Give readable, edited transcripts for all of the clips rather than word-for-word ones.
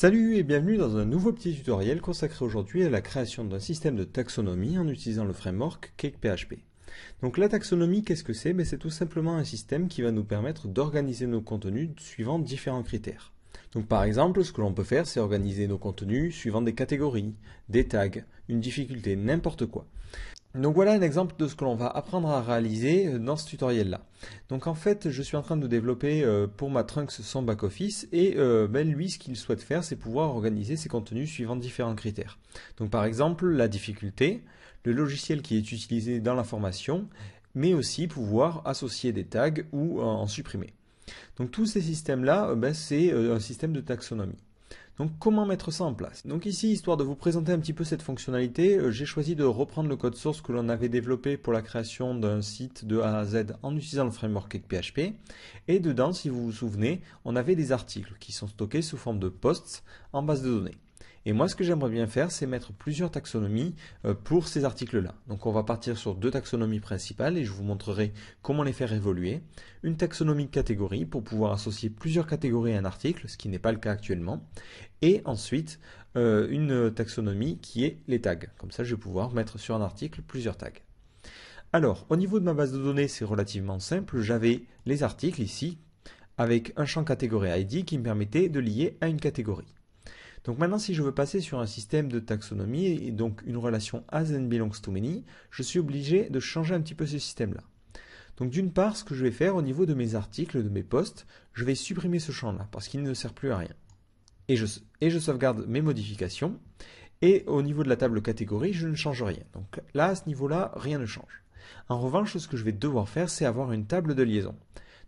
Salut et bienvenue dans un nouveau petit tutoriel consacré aujourd'hui à la création d'un système de taxonomie en utilisant le framework CakePHP. Donc la taxonomie, qu'est-ce que c'est? C'est tout simplement un système qui va nous permettre d'organiser nos contenus suivant différents critères. Donc par exemple, ce que l'on peut faire, c'est organiser nos contenus suivant des catégories, des tags, une difficulté, n'importe quoi. Donc voilà un exemple de ce que l'on va apprendre à réaliser dans ce tutoriel-là. Donc en fait, je suis en train de développer pour ma Trunks son back-office et lui, ce qu'il souhaite faire, c'est pouvoir organiser ses contenus suivant différents critères. Donc par exemple, la difficulté, le logiciel qui est utilisé dans la formation, mais aussi pouvoir associer des tags ou en supprimer. Donc tous ces systèmes-là, c'est un système de taxonomie. Donc comment mettre ça en place? Donc ici, histoire de vous présenter un petit peu cette fonctionnalité, j'ai choisi de reprendre le code source que l'on avait développé pour la création d'un site de A à Z en utilisant le framework CakePHP. Et dedans, si vous vous souvenez, on avait des articles qui sont stockés sous forme de posts en base de données. Et moi, ce que j'aimerais bien faire, c'est mettre plusieurs taxonomies pour ces articles-là. Donc on va partir sur deux taxonomies principales et je vous montrerai comment les faire évoluer. Une taxonomie catégorie pour pouvoir associer plusieurs catégories à un article, ce qui n'est pas le cas actuellement. Et ensuite, une taxonomie qui est les tags. Comme ça, je vais pouvoir mettre sur un article plusieurs tags. Alors, au niveau de ma base de données, c'est relativement simple. J'avais les articles ici, avec un champ catégorie ID qui me permettait de lier à une catégorie. Donc maintenant, si je veux passer sur un système de taxonomie et donc une relation as and belongs to many, je suis obligé de changer un petit peu ce système-là. Donc d'une part, ce que je vais faire au niveau de mes articles, de mes posts, je vais supprimer ce champ-là parce qu'il ne sert plus à rien. Et je sauvegarde mes modifications. Et au niveau de la table catégorie, je ne change rien. Donc là, à ce niveau-là, rien ne change. En revanche, ce que je vais devoir faire, c'est avoir une table de liaison.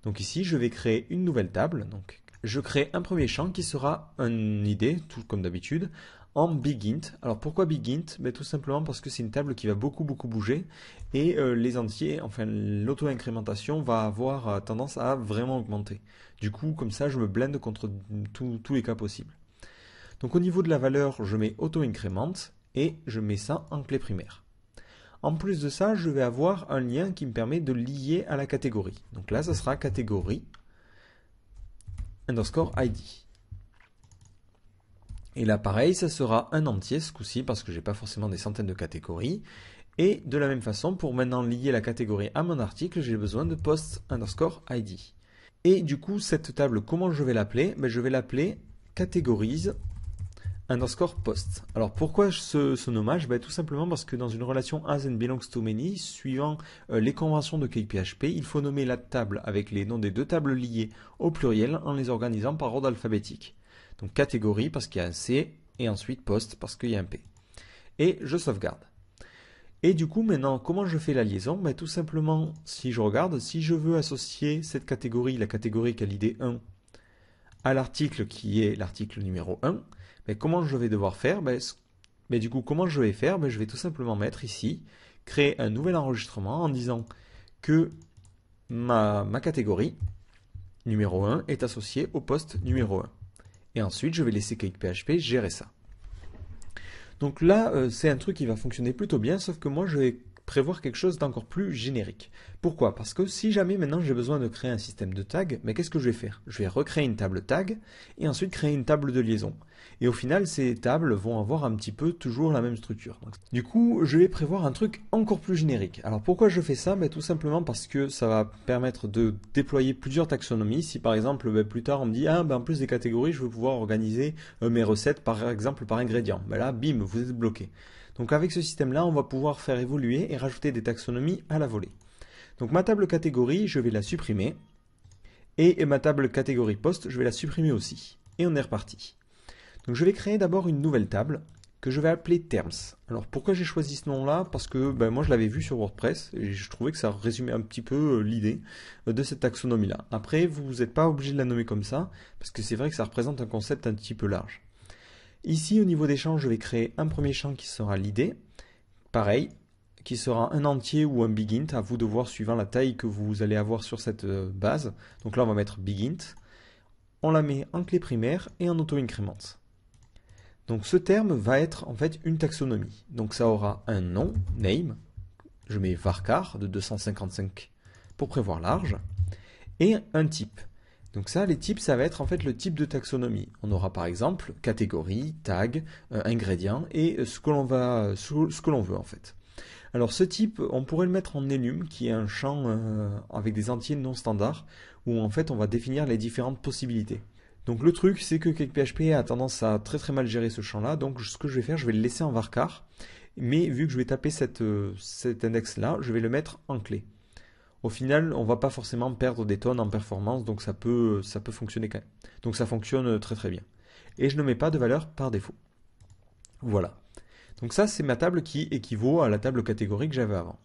Donc ici, je vais créer une nouvelle table. Donc je crée un premier champ qui sera une ID, tout comme d'habitude, en BigInt. Alors pourquoi BigInt? Tout simplement parce que c'est une table qui va beaucoup bouger et les entiers, enfin l'auto-incrémentation va avoir tendance à vraiment augmenter. Du coup, comme ça, je me blinde contre tous les cas possibles. Donc au niveau de la valeur, je mets auto-incrément et je mets ça en clé primaire. En plus de ça, je vais avoir un lien qui me permet de lier à la catégorie. Donc là, ça sera catégorie underscore ID. Et là, pareil, ça sera un entier ce coup-ci parce que j'ai pas forcément des centaines de catégories. Et de la même façon, pour maintenant lier la catégorie à mon article, j'ai besoin de post underscore ID. Et du coup, cette table, comment je vais l'appeler? Je vais l'appeler catégorise underscore post. Alors pourquoi ce nommage? Tout simplement parce que dans une relation as and belongs to many, suivant les conventions de CakePHP, il faut nommer la table avec les noms des deux tables liées au pluriel en les organisant par ordre alphabétique. Donc catégorie parce qu'il y a un C et ensuite post parce qu'il y a un P. Et je sauvegarde. Et du coup maintenant comment je fais la liaison? Tout simplement si je regarde, si je veux associer cette catégorie, la catégorie qui a l'id 1, à l'article qui est l'article numéro 1, comment je vais devoir faire? Du coup, comment je vais faire? Je vais tout simplement mettre ici, créer un nouvel enregistrement en disant que ma catégorie numéro 1 est associée au poste numéro 1. Et ensuite, je vais laisser CakePHP gérer ça. Donc là, c'est un truc qui va fonctionner plutôt bien, sauf que moi, je vais prévoir quelque chose d'encore plus générique. Pourquoi? Parce que si jamais maintenant j'ai besoin de créer un système de tags, qu'est-ce que je vais faire? Je vais recréer une table tag et ensuite créer une table de liaison. Et au final, ces tables vont avoir un petit peu toujours la même structure. Donc, du coup, je vais prévoir un truc encore plus générique. Alors pourquoi je fais ça? Tout simplement parce que ça va permettre de déployer plusieurs taxonomies. Si par exemple, plus tard on me dit, en plus des catégories, je veux pouvoir organiser mes recettes par exemple par ingrédient. Là, bim, vous êtes bloqué. Donc avec ce système-là, on va pouvoir faire évoluer et rajouter des taxonomies à la volée. Donc ma table catégorie, je vais la supprimer. Et ma table catégorie post, je vais la supprimer aussi. Et on est reparti. Donc je vais créer d'abord une nouvelle table que je vais appeler Terms. Alors pourquoi j'ai choisi ce nom-là? Parce que moi je l'avais vu sur WordPress et je trouvais que ça résumait un petit peu l'idée de cette taxonomie-là. Après, vous n'êtes pas obligé de la nommer comme ça, parce que c'est vrai que ça représente un concept un petit peu large. Ici, au niveau des champs, je vais créer un premier champ qui sera l'id. Pareil, qui sera un entier ou un BigInt, à vous de voir suivant la taille que vous allez avoir sur cette base. Donc là, on va mettre BigInt. On la met en clé primaire et en auto-incrément. Donc ce terme va être en fait une taxonomie. Donc ça aura un nom, name. Je mets varchar de 255 pour prévoir large. Et un type. Donc ça, les types, ça va être en fait le type de taxonomie. On aura par exemple catégorie, tag, ingrédient et ce que l'on veut en fait. Alors ce type, on pourrait le mettre en enum, qui est un champ avec des entiers non standards, où en fait on va définir les différentes possibilités. Donc le truc, c'est que CakePHP a tendance à très très mal gérer ce champ-là, donc ce que je vais faire, je vais le laisser en varchar, mais vu que je vais taper cet index-là, je vais le mettre en clé. Au final, on va pas forcément perdre des tonnes en performance, donc ça peut fonctionner quand même. Donc ça fonctionne très très bien. Et je ne mets pas de valeur par défaut. Voilà. Donc ça, c'est ma table qui équivaut à la table catégorie que j'avais avant.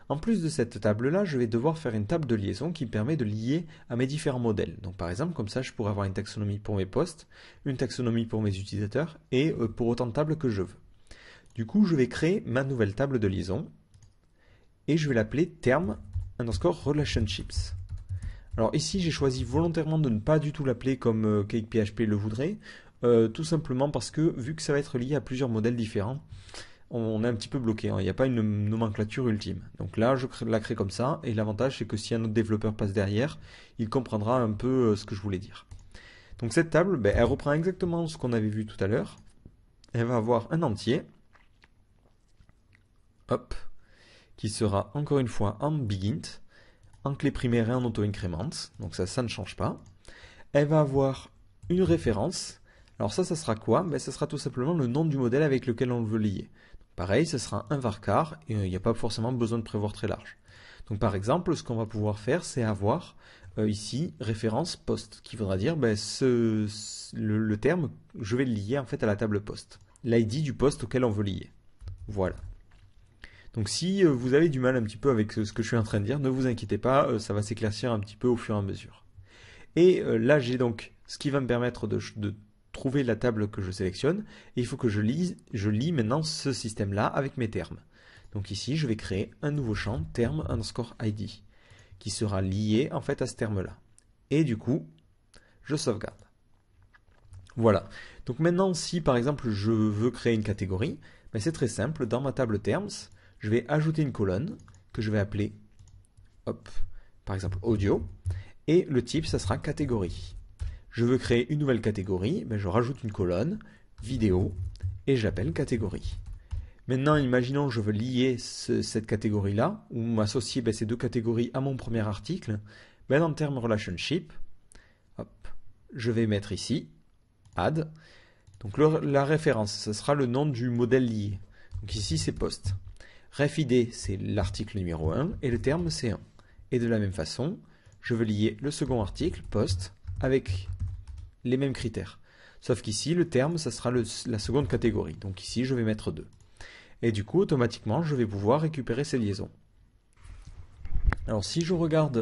En plus de cette table-là, je vais devoir faire une table de liaison qui permet de lier à mes différents modèles. Donc par exemple, comme ça, je pourrais avoir une taxonomie pour mes posts, une taxonomie pour mes utilisateurs et pour autant de tables que je veux. Du coup, je vais créer ma nouvelle table de liaison et je vais l'appeler term underscore relationships. Alors ici, j'ai choisi volontairement de ne pas du tout l'appeler comme CakePHP le voudrait, tout simplement parce que vu que ça va être lié à plusieurs modèles différents, on est un petit peu bloqué, hein. Il n'y a pas une nomenclature ultime. Donc là, je la crée comme ça, et l'avantage c'est que si un autre développeur passe derrière, il comprendra un peu ce que je voulais dire. Donc cette table, elle reprend exactement ce qu'on avait vu tout à l'heure. Elle va avoir un entier, hop, qui sera encore une fois en begint, en clé primaire et en auto-increment, donc ça ne change pas. Elle va avoir une référence. Alors ça sera quoi? Ça sera tout simplement le nom du modèle avec lequel on le veut lier. Pareil, ce sera un varchar et il n'y a pas forcément besoin de prévoir très large. Donc par exemple, ce qu'on va pouvoir faire, c'est avoir ici référence post, qui voudra dire le terme, je vais le lier en fait à la table post. L'ID du post auquel on veut lier. Voilà. Donc si vous avez du mal un petit peu avec ce que je suis en train de dire, ne vous inquiétez pas, ça va s'éclaircir un petit peu au fur et à mesure. Et là, j'ai donc ce qui va me permettre de trouver la table que je sélectionne. Et il faut que je lis maintenant ce système-là avec mes termes. Donc ici, je vais créer un nouveau champ, term underscore ID, qui sera lié en fait à ce terme-là. Et du coup, je sauvegarde. Voilà. Donc maintenant, si par exemple je veux créer une catégorie, c'est très simple. Dans ma table terms, je vais ajouter une colonne que je vais appeler, hop, par exemple audio, et le type, ça sera catégorie. Je veux créer une nouvelle catégorie, je rajoute une colonne, vidéo, et j'appelle catégorie. Maintenant, imaginons que je veux lier cette catégorie-là, ou m'associer ces deux catégories à mon premier article. Dans le terme relationship, hop, je vais mettre ici, add. Donc la référence, ce sera le nom du modèle lié. Donc ici, c'est post. Ref ID, c'est l'article numéro 1, et le terme, c'est 1. Et de la même façon, je veux lier le second article, post, avec les mêmes critères. Sauf qu'ici, le terme, ça sera la seconde catégorie. Donc ici, je vais mettre 2. Et du coup, automatiquement, je vais pouvoir récupérer ces liaisons. Alors si je regarde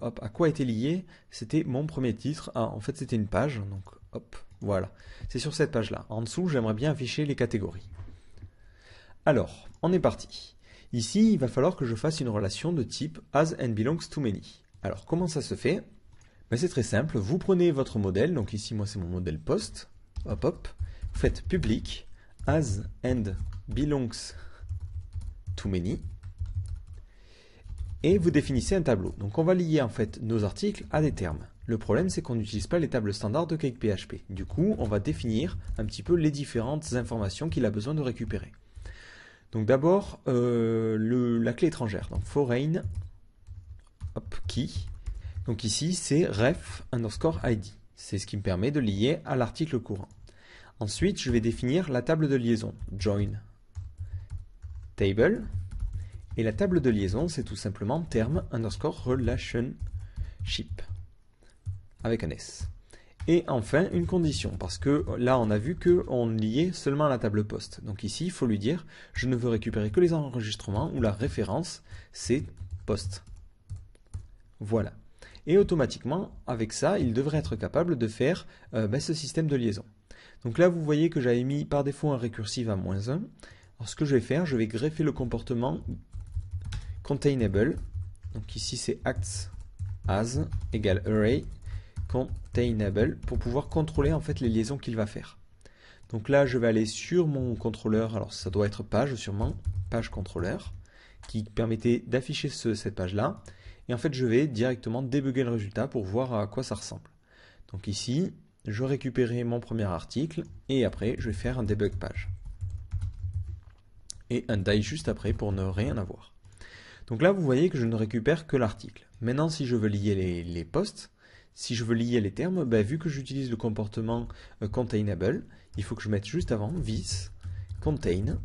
à quoi était lié, c'était mon premier titre. Ah, en fait, c'était une page. Donc hop, voilà. C'est sur cette page-là. En dessous, j'aimerais bien afficher les catégories. Alors, on est parti. Ici, il va falloir que je fasse une relation de type as and belongs to many. Alors, comment ça se fait? C'est très simple, vous prenez votre modèle, donc ici moi c'est mon modèle post, hop hop, vous faites public as and belongs to many, et vous définissez un tableau. Donc on va lier en fait nos articles à des termes. Le problème c'est qu'on n'utilise pas les tables standards de CakePHP. Du coup, on va définir un petit peu les différentes informations qu'il a besoin de récupérer. Donc d'abord, la clé étrangère, donc foreign hop, key. Donc ici, c'est ref underscore ID. C'est ce qui me permet de lier à l'article courant. Ensuite, je vais définir la table de liaison, join table. Et la table de liaison, c'est tout simplement term underscore relationship, avec un S. Et enfin, une condition, parce que là, on a vu qu'on liait seulement à la table post. Donc ici, il faut lui dire, je ne veux récupérer que les enregistrements où la référence, c'est post. Voilà. Et automatiquement, avec ça, il devrait être capable de faire ce système de liaison. Donc là, vous voyez que j'avais mis par défaut un récursif à -1. Alors ce que je vais faire, je vais greffer le comportement containable. Donc ici, c'est acts as égale array containable pour pouvoir contrôler en fait les liaisons qu'il va faire. Donc là, je vais aller sur mon contrôleur. Alors ça doit être page sûrement, page contrôleur, qui permettait d'afficher cette page-là. Et en fait, je vais directement débugger le résultat pour voir à quoi ça ressemble. Donc ici, je récupérerai mon premier article et après je vais faire un debug page. Et un die juste après pour ne rien avoir. Donc là, vous voyez que je ne récupère que l'article. Maintenant, si je veux lier les posts, si je veux lier les termes, vu que j'utilise le comportement containable, il faut que je mette juste avant this contain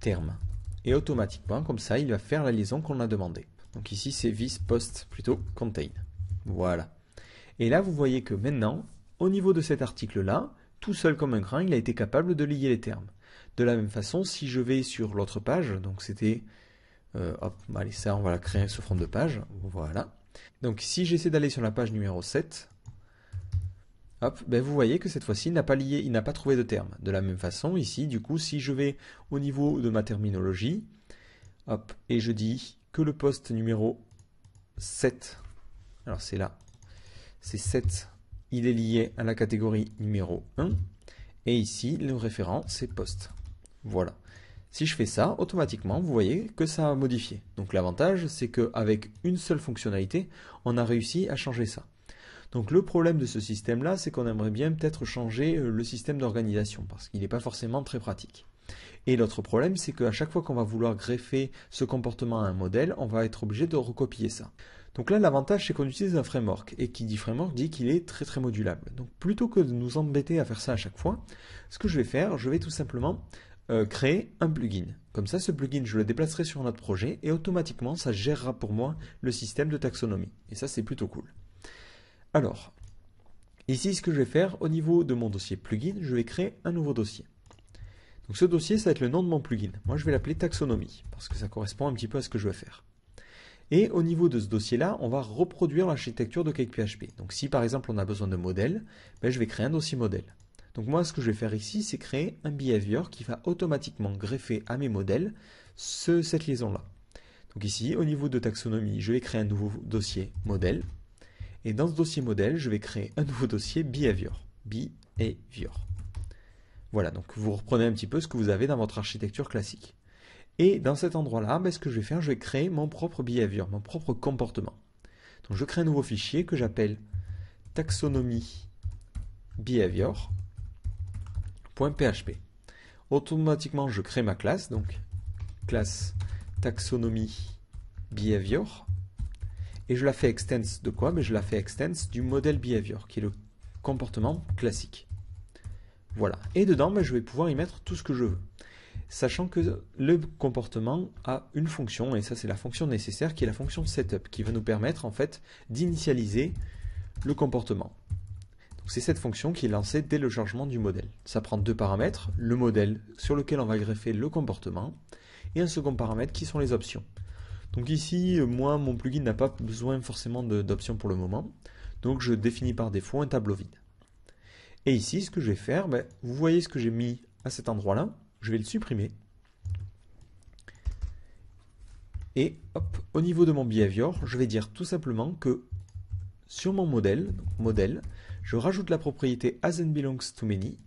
terme. Et automatiquement, comme ça, il va faire la liaison qu'on a demandé. Donc ici, c'est this post plutôt contain. Voilà. Et là, vous voyez que maintenant, au niveau de cet article-là, tout seul comme un grain, il a été capable de lier les termes. De la même façon, si je vais sur l'autre page, donc c'était... hop, allez, ça, on va créer ce fond de page. Voilà. Donc si j'essaie d'aller sur la page numéro 7, hop, vous voyez que cette fois-ci, il n'a pas trouvé de terme. De la même façon, ici, du coup, si je vais au niveau de ma terminologie, hop, et je dis que le poste numéro 7, alors c'est là, c'est 7, il est lié à la catégorie numéro 1, et ici, le référent, c'est poste. Voilà. Si je fais ça, automatiquement, vous voyez que ça a modifié. Donc l'avantage, c'est qu'avec une seule fonctionnalité, on a réussi à changer ça. Donc le problème de ce système-là, c'est qu'on aimerait bien peut-être changer le système d'organisation, parce qu'il n'est pas forcément très pratique. Et l'autre problème, c'est qu'à chaque fois qu'on va vouloir greffer ce comportement à un modèle, on va être obligé de recopier ça. Donc là, l'avantage, c'est qu'on utilise un framework. Et qui dit framework dit qu'il est très très modulable. Donc plutôt que de nous embêter à faire ça à chaque fois, ce que je vais faire, je vais tout simplement créer un plugin. Comme ça, ce plugin, je le déplacerai sur notre projet et automatiquement, ça gérera pour moi le système de taxonomie. Et ça, c'est plutôt cool. Alors, ici, ce que je vais faire, au niveau de mon dossier plugin, je vais créer un nouveau dossier. Donc ce dossier, ça va être le nom de mon plugin. Moi, je vais l'appeler taxonomie, parce que ça correspond un petit peu à ce que je veux faire. Et au niveau de ce dossier-là, on va reproduire l'architecture de CakePHP. Donc si par exemple on a besoin de modèle, je vais créer un dossier modèle. Donc moi, ce que je vais faire ici, c'est créer un behavior qui va automatiquement greffer à mes modèles cette liaison-là. Donc ici, au niveau de taxonomie, je vais créer un nouveau dossier modèle. Et dans ce dossier modèle, je vais créer un nouveau dossier behavior. Behavior. Voilà, donc vous reprenez un petit peu ce que vous avez dans votre architecture classique. Et dans cet endroit-là, ce que je vais faire, je vais créer mon propre behavior, mon propre comportement. Donc je crée un nouveau fichier que j'appelle taxonomie behavior.php. Automatiquement, je crée ma classe, donc classe taxonomie behavior. Et je la fais extens de quoi? Je la fais extens du modèle behavior, qui est le comportement classique. Voilà. Et dedans, je vais pouvoir y mettre tout ce que je veux. Sachant que le comportement a une fonction, et ça c'est la fonction nécessaire, qui est la fonction setup, qui va nous permettre en fait d'initialiser le comportement. C'est cette fonction qui est lancée dès le chargement du modèle. Ça prend deux paramètres, le modèle sur lequel on va greffer le comportement, et un second paramètre qui sont les options. Donc ici, moi, mon plugin n'a pas besoin forcément d'options pour le moment, donc je définis par défaut un tableau vide. Et ici, ce que je vais faire, vous voyez ce que j'ai mis à cet endroit-là, je vais le supprimer. Et hop, au niveau de mon behavior, je vais dire tout simplement que sur mon modèle, je rajoute la propriété as and belongs to many,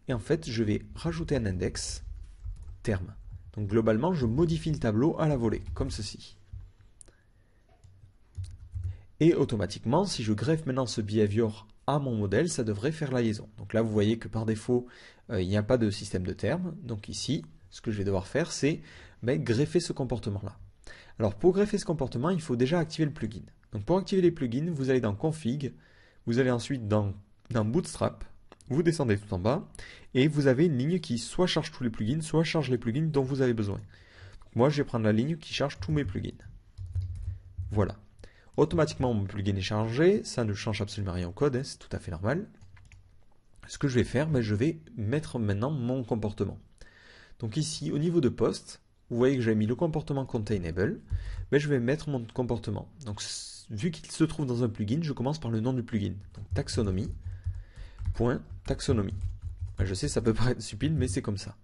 et en fait, je vais rajouter un index terme. Donc globalement, je modifie le tableau à la volée, comme ceci. Et automatiquement, si je greffe maintenant ce behavior à mon modèle, ça devrait faire la liaison. Donc là, vous voyez que par défaut, il n'y a pas de système de terme. Donc ici, ce que je vais devoir faire, c'est greffer ce comportement-là. Alors pour greffer ce comportement, il faut déjà activer le plugin. Donc pour activer les plugins, vous allez dans Config, vous allez ensuite dans Bootstrap, vous descendez tout en bas, et vous avez une ligne qui soit charge tous les plugins, soit charge les plugins dont vous avez besoin. Donc moi, je vais prendre la ligne qui charge tous mes plugins. Voilà. Automatiquement, mon plugin est chargé, ça ne change absolument rien au code, c'est tout à fait normal. Ce que je vais faire, je vais mettre maintenant mon comportement. Donc ici, au niveau de post, vous voyez que j'ai mis le comportement containable, je vais mettre mon comportement. Donc vu qu'il se trouve dans un plugin, je commence par le nom du plugin. Donc taxonomie.taxonomie. Je sais, ça peut paraître stupide, mais c'est comme ça.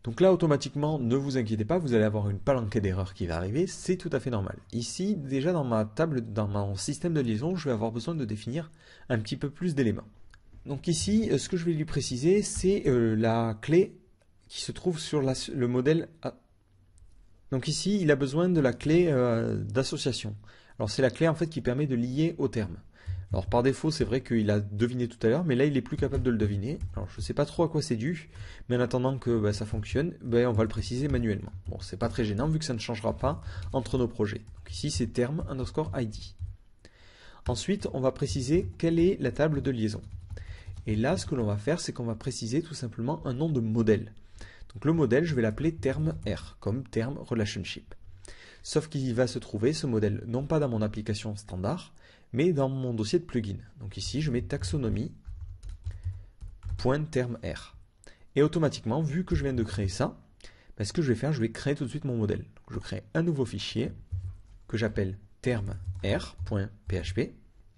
Donc là, automatiquement, ne vous inquiétez pas, vous allez avoir une palanquée d'erreurs qui va arriver, c'est tout à fait normal. Ici, déjà dans ma table, dans mon système de liaison, je vais avoir besoin de définir un petit peu plus d'éléments. Donc ici, ce que je vais lui préciser, c'est la clé qui se trouve sur le modèle A. Donc ici, il a besoin de la clé d'association. Alors c'est la clé en fait qui permet de lier au terme. Alors par défaut, c'est vrai qu'il a deviné tout à l'heure, mais là il est plus capable de le deviner. Alors je ne sais pas trop à quoi c'est dû, mais en attendant que ça fonctionne, on va le préciser manuellement. Bon, c'est pas très gênant vu que ça ne changera pas entre nos projets. Donc ici c'est terme underscore ID. Ensuite, on va préciser quelle est la table de liaison. Et là, ce que l'on va faire, c'est qu'on va préciser tout simplement un nom de modèle. Donc le modèle, je vais l'appeler terme R, comme terme relationship. Sauf qu'il va se trouver ce modèle non pas dans mon application standard, mais dans mon dossier de plugin. Donc ici, je mets taxonomie.terme R. Et automatiquement, vu que je viens de créer ça, ce que je vais faire, je vais créer tout de suite mon modèle. Donc je crée un nouveau fichier que j'appelle terme r.php.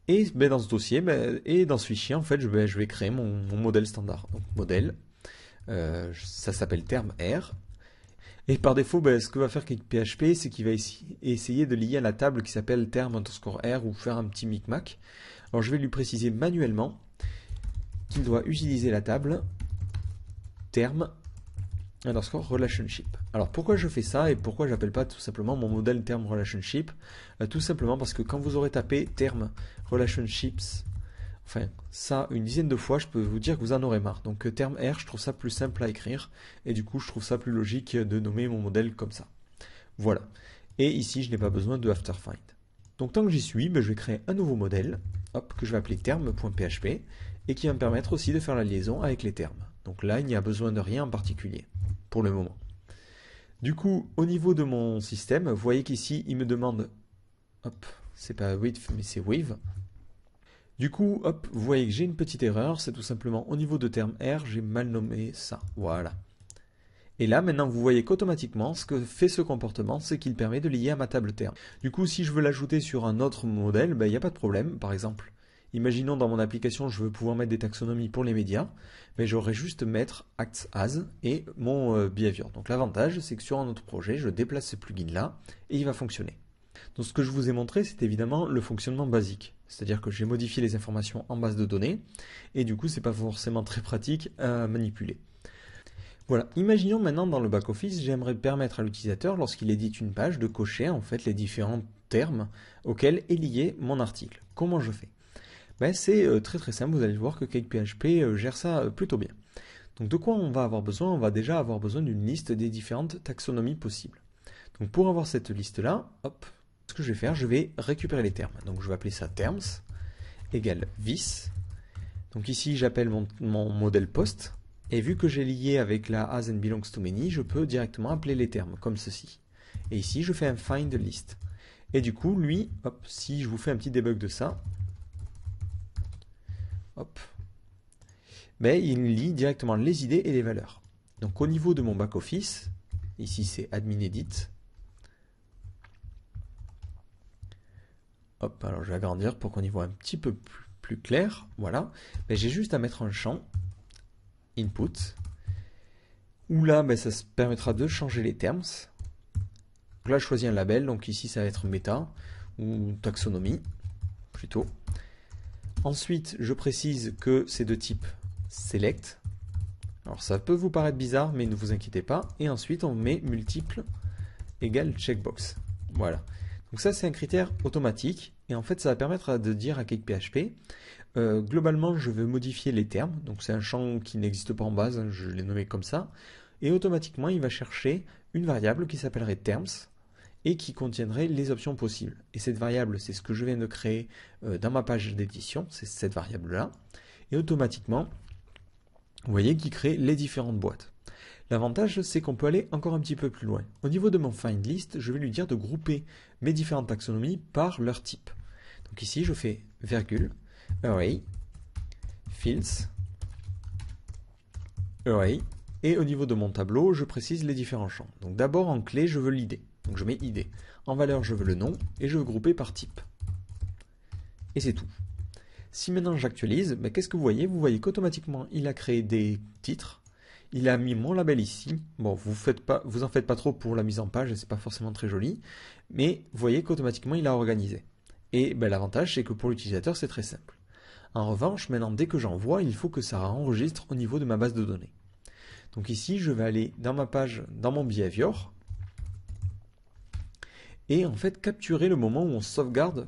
Et dans ce dossier, et dans ce fichier, en fait, je vais créer mon modèle standard. Donc modèle, ça s'appelle terme R. Et par défaut, ce que va faire PHP, c'est qu'il va essayer de lier à la table qui s'appelle terme underscore R ou faire un petit micmac. Alors je vais lui préciser manuellement qu'il doit utiliser la table terme underscore relationship. Alors pourquoi je fais ça et pourquoi j'appelle pas tout simplement mon modèle terme relationship? Tout simplement parce que quand vous aurez tapé terme relationships, enfin ça une dizaine de fois, je peux vous dire que vous en aurez marre. Donc terme R, je trouve ça plus simple à écrire et du coup je trouve ça plus logique de nommer mon modèle comme ça. Voilà. Et ici je n'ai pas besoin de after find. Donc tant que j'y suis, je vais créer un nouveau modèle, hop, que je vais appeler terme.php et qui va me permettre aussi de faire la liaison avec les termes. Donc là il n'y a besoin de rien en particulier pour le moment. Du coup, au niveau de mon système, vous voyez qu'ici, il me demande, hop, c'est pas width, mais c'est wave. Du coup, hop, vous voyez que j'ai une petite erreur, c'est tout simplement au niveau de terme R, j'ai mal nommé ça, voilà. Et là, maintenant, vous voyez qu'automatiquement, ce que fait ce comportement, c'est qu'il permet de lier à ma table terme. Du coup, si je veux l'ajouter sur un autre modèle, il n'y a pas de problème. Par exemple, imaginons dans mon application, je veux pouvoir mettre des taxonomies pour les médias, mais j'aurais juste mettre acts as et mon behavior. Donc l'avantage, c'est que sur un autre projet, je déplace ce plugin-là et il va fonctionner. Donc ce que je vous ai montré, c'est évidemment le fonctionnement basique. C'est-à-dire que j'ai modifié les informations en base de données et du coup, c'est pas forcément très pratique à manipuler. Voilà, imaginons maintenant dans le back-office, j'aimerais permettre à l'utilisateur, lorsqu'il édite une page, de cocher en fait les différents termes auxquels est lié mon article. Comment je fais? C'est très simple, vous allez voir que CakePHP gère ça plutôt bien. Donc de quoi on va avoir besoin? On va déjà avoir besoin d'une liste des différentes taxonomies possibles. Donc pour avoir cette liste-là, hop, ce que je vais faire, je vais récupérer les termes. Donc je vais appeler ça terms égale this. Donc ici j'appelle mon modèle post. Et vu que j'ai lié avec la as and belongs to many, je peux directement appeler les termes comme ceci. Et ici je fais un find list. Et du coup lui, hop, si je vous fais un petit debug de ça, hop, il lit directement les idées et les valeurs. Donc au niveau de mon back-office, ici c'est admin edit. Hop, alors je vais agrandir pour qu'on y voit un petit peu plus clair. Voilà. J'ai juste à mettre un champ input où là ça se permettra de changer les terms. Donc là je choisis un label, donc ici ça va être méta ou taxonomie plutôt. Ensuite je précise que c'est de type select. Alors ça peut vous paraître bizarre mais ne vous inquiétez pas. Et ensuite on met multiple égale checkbox. Voilà. Donc ça c'est un critère automatique et en fait ça va permettre de dire à CakePHP globalement je veux modifier les termes, donc c'est un champ qui n'existe pas en base, je l'ai nommé comme ça, et automatiquement il va chercher une variable qui s'appellerait terms et qui contiendrait les options possibles. Et cette variable c'est ce que je viens de créer dans ma page d'édition, c'est cette variable là, et automatiquement vous voyez qu'il crée les différentes boîtes. L'avantage, c'est qu'on peut aller encore un petit peu plus loin. Au niveau de mon find list, je vais lui dire de grouper mes différentes taxonomies par leur type. Donc ici, je fais virgule, array, fields, array, et au niveau de mon tableau, je précise les différents champs. Donc d'abord, en clé, je veux l'id. Donc je mets id. En valeur, je veux le nom, et je veux grouper par type. Et c'est tout. Si maintenant j'actualise, qu'est-ce que vous voyez? Vous voyez qu'automatiquement, il a créé des titres. Il a mis mon label ici. Bon, vous en faites pas trop pour la mise en page, c'est pas forcément très joli. Mais vous voyez qu'automatiquement, il a organisé. Et l'avantage, c'est que pour l'utilisateur, c'est très simple. En revanche, maintenant, dès que j'envoie, il faut que ça enregistre au niveau de ma base de données. Donc ici, je vais aller dans ma page, dans mon behavior, et en fait capturer le moment où on sauvegarde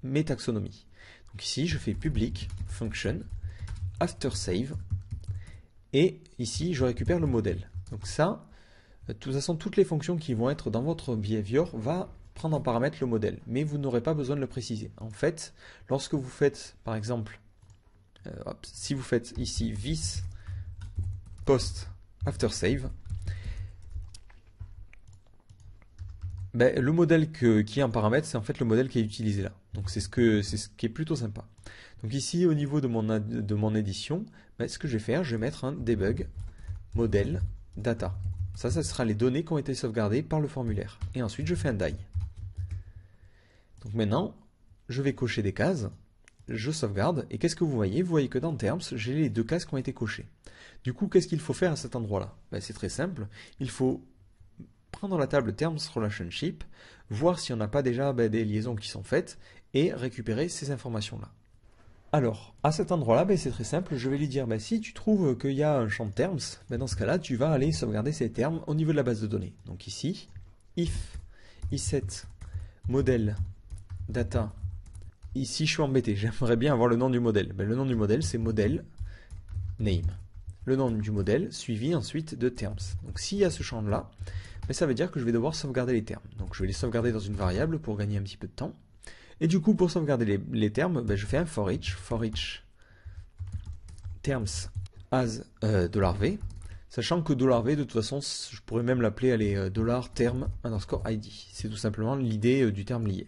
mes taxonomies. Donc ici, je fais public function after save et ici, je récupère le modèle. Donc ça, de toute façon, toutes les fonctions qui vont être dans votre behavior va prendre en paramètre le modèle, mais vous n'aurez pas besoin de le préciser. En fait, lorsque vous faites, par exemple, si vous faites ici this post after save, ben, le modèle qui est en paramètre, c'est en fait le modèle qui est utilisé là. Donc c'est ce qui est plutôt sympa. Donc ici, au niveau de mon édition, ben, ce que je vais faire, je vais mettre un debug modèle data. Ça sera les données qui ont été sauvegardées par le formulaire. Et ensuite, je fais un die. Donc maintenant, je vais cocher des cases, je sauvegarde, et qu'est-ce que vous voyez? Vous voyez que dans Terms, j'ai les 2 cases qui ont été cochées. Du coup, qu'est-ce qu'il faut faire à cet endroit-là? Ben, c'est très simple, il faut prendre la table Terms Relationship, voir si on n'a pas déjà des liaisons qui sont faites, et récupérer ces informations-là. Alors, à cet endroit-là, c'est très simple, je vais lui dire, si tu trouves qu'il y a un champ de terms, dans ce cas-là, tu vas aller sauvegarder ces termes au niveau de la base de données. Donc ici, if iset modèle data, ici je suis embêté, j'aimerais bien avoir le nom du modèle. Le nom du modèle, c'est modèle name. Le nom du modèle suivi ensuite de terms. Donc s'il y a ce champ-là, ça veut dire que je vais devoir sauvegarder les termes. Donc je vais les sauvegarder dans une variable pour gagner un petit peu de temps. Et du coup, pour sauvegarder les termes, je fais un for each terms as $v, sachant que $v, de toute façon, je pourrais même l'appeler $term underscore id. C'est tout simplement l'idée du terme lié.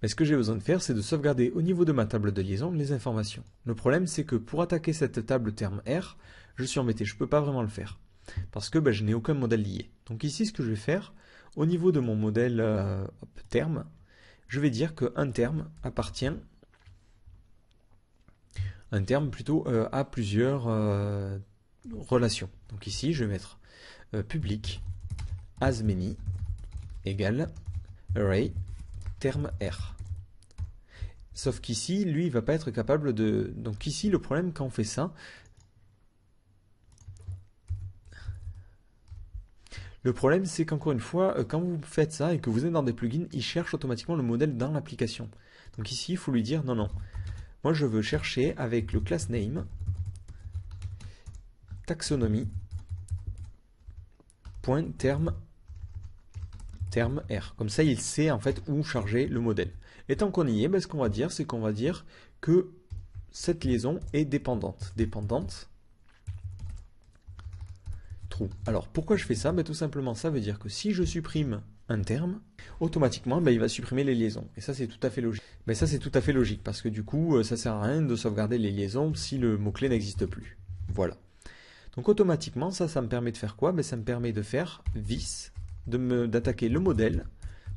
Mais ce que j'ai besoin de faire, c'est de sauvegarder au niveau de ma table de liaison les informations. Le problème, c'est que pour attaquer cette table terme R, je suis embêté, je ne peux pas vraiment le faire. Parce que je n'ai aucun modèle lié. Donc ici, ce que je vais faire, au niveau de mon modèle terme, je vais dire qu'un terme appartient, à plusieurs relations. Donc ici, je vais mettre public as many égale array terme R. Sauf qu'ici, lui, il va pas être capable de... Donc ici, le problème quand on fait ça, le problème, c'est qu'encore une fois, quand vous faites ça et que vous êtes dans des plugins, il cherche automatiquement le modèle dans l'application. Donc ici, il faut lui dire non, non. Moi, je veux chercher avec le class name taxonomie .terme R. Comme ça, il sait en fait où charger le modèle. Et tant qu'on y est, ce qu'on va dire, c'est qu'on va dire que cette liaison est dépendante. Dépendante. Alors pourquoi je fais ça? Tout simplement ça veut dire que si je supprime un terme, automatiquement il va supprimer les liaisons. Et ça c'est tout à fait logique. Ça c'est tout à fait logique parce que du coup ça sert à rien de sauvegarder les liaisons si le mot-clé n'existe plus. Voilà. Donc automatiquement ça me permet de faire quoi? Ça me permet de faire this, d'attaquer le modèle,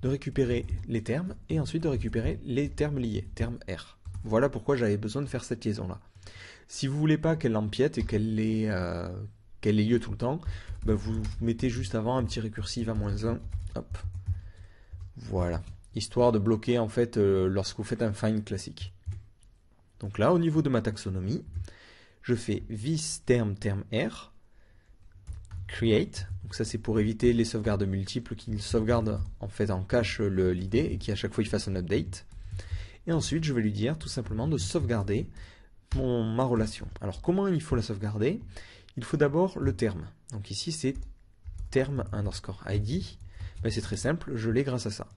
de récupérer les termes et ensuite de récupérer les termes liés, terme R. Voilà pourquoi j'avais besoin de faire cette liaison là. Si vous voulez pas qu'elle empiète et qu'elle ait lieu tout le temps, vous mettez juste avant un petit récursif à -1, hop, voilà, histoire de bloquer en fait lorsque vous faites un find classique. Donc là, au niveau de ma taxonomie, je fais this term R, create, donc ça c'est pour éviter les sauvegardes multiples qui sauvegardent en fait en cache l'id et qui à chaque fois il fasse un update. Et ensuite, je vais lui dire tout simplement de sauvegarder ma relation. Alors comment il faut la sauvegarder? Il faut d'abord le terme. Donc ici c'est terme underscore id. C'est très simple, je l'ai grâce à ça.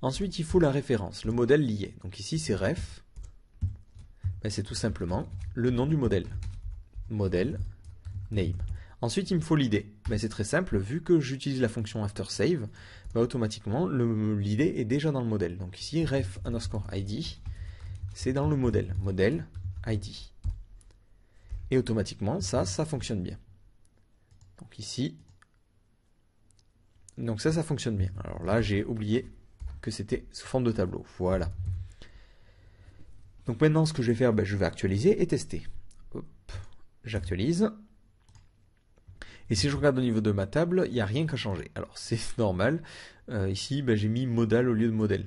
Ensuite il faut la référence, le modèle lié. Donc ici c'est ref. C'est tout simplement le nom du modèle. Modèle name. Ensuite il me faut l'id. C'est très simple, vu que j'utilise la fonction after save, automatiquement l'id est déjà dans le modèle. Donc ici ref underscore id, c'est dans le modèle. Modèle id. Et automatiquement, ça fonctionne bien. Donc ici, donc ça fonctionne bien. Alors là, j'ai oublié que c'était sous forme de tableau. Voilà. Donc maintenant, ce que je vais faire, je vais actualiser et tester. Hop, j'actualise. Et si je regarde au niveau de ma table, il n'y a rien qu'à changer. Alors c'est normal. Ici, j'ai mis modal au lieu de modèle.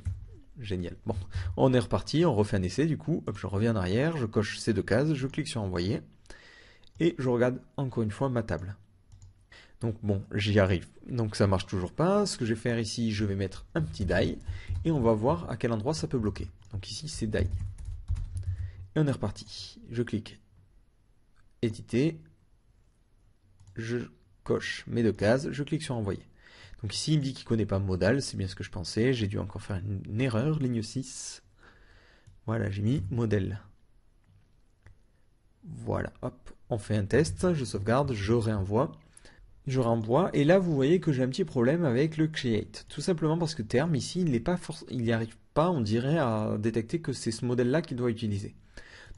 Génial. Bon, on est reparti, on refait un essai du coup. Hop, je reviens en arrière, je coche ces 2 cases, je clique sur envoyer. Et je regarde encore une fois ma table. Donc bon, j'y arrive. Donc ça marche toujours pas. Ce que je vais faire ici, je vais mettre un petit die et on va voir à quel endroit ça peut bloquer. Donc ici c'est die. Et on est reparti. Je clique éditer. Je coche mes 2 cases. Je clique sur envoyer. Donc ici il me dit qu'il ne connaît pas modal. C'est bien ce que je pensais. J'ai dû encore faire une erreur. Ligne 6. Voilà, j'ai mis modèle. Voilà, hop. On fait un test. Je sauvegarde. Je réenvoie. Je renvoie, et là vous voyez que j'ai un petit problème avec le create. Tout simplement parce que terme ici, il n'y arrive pas, on dirait, à détecter que c'est ce modèle-là qu'il doit utiliser.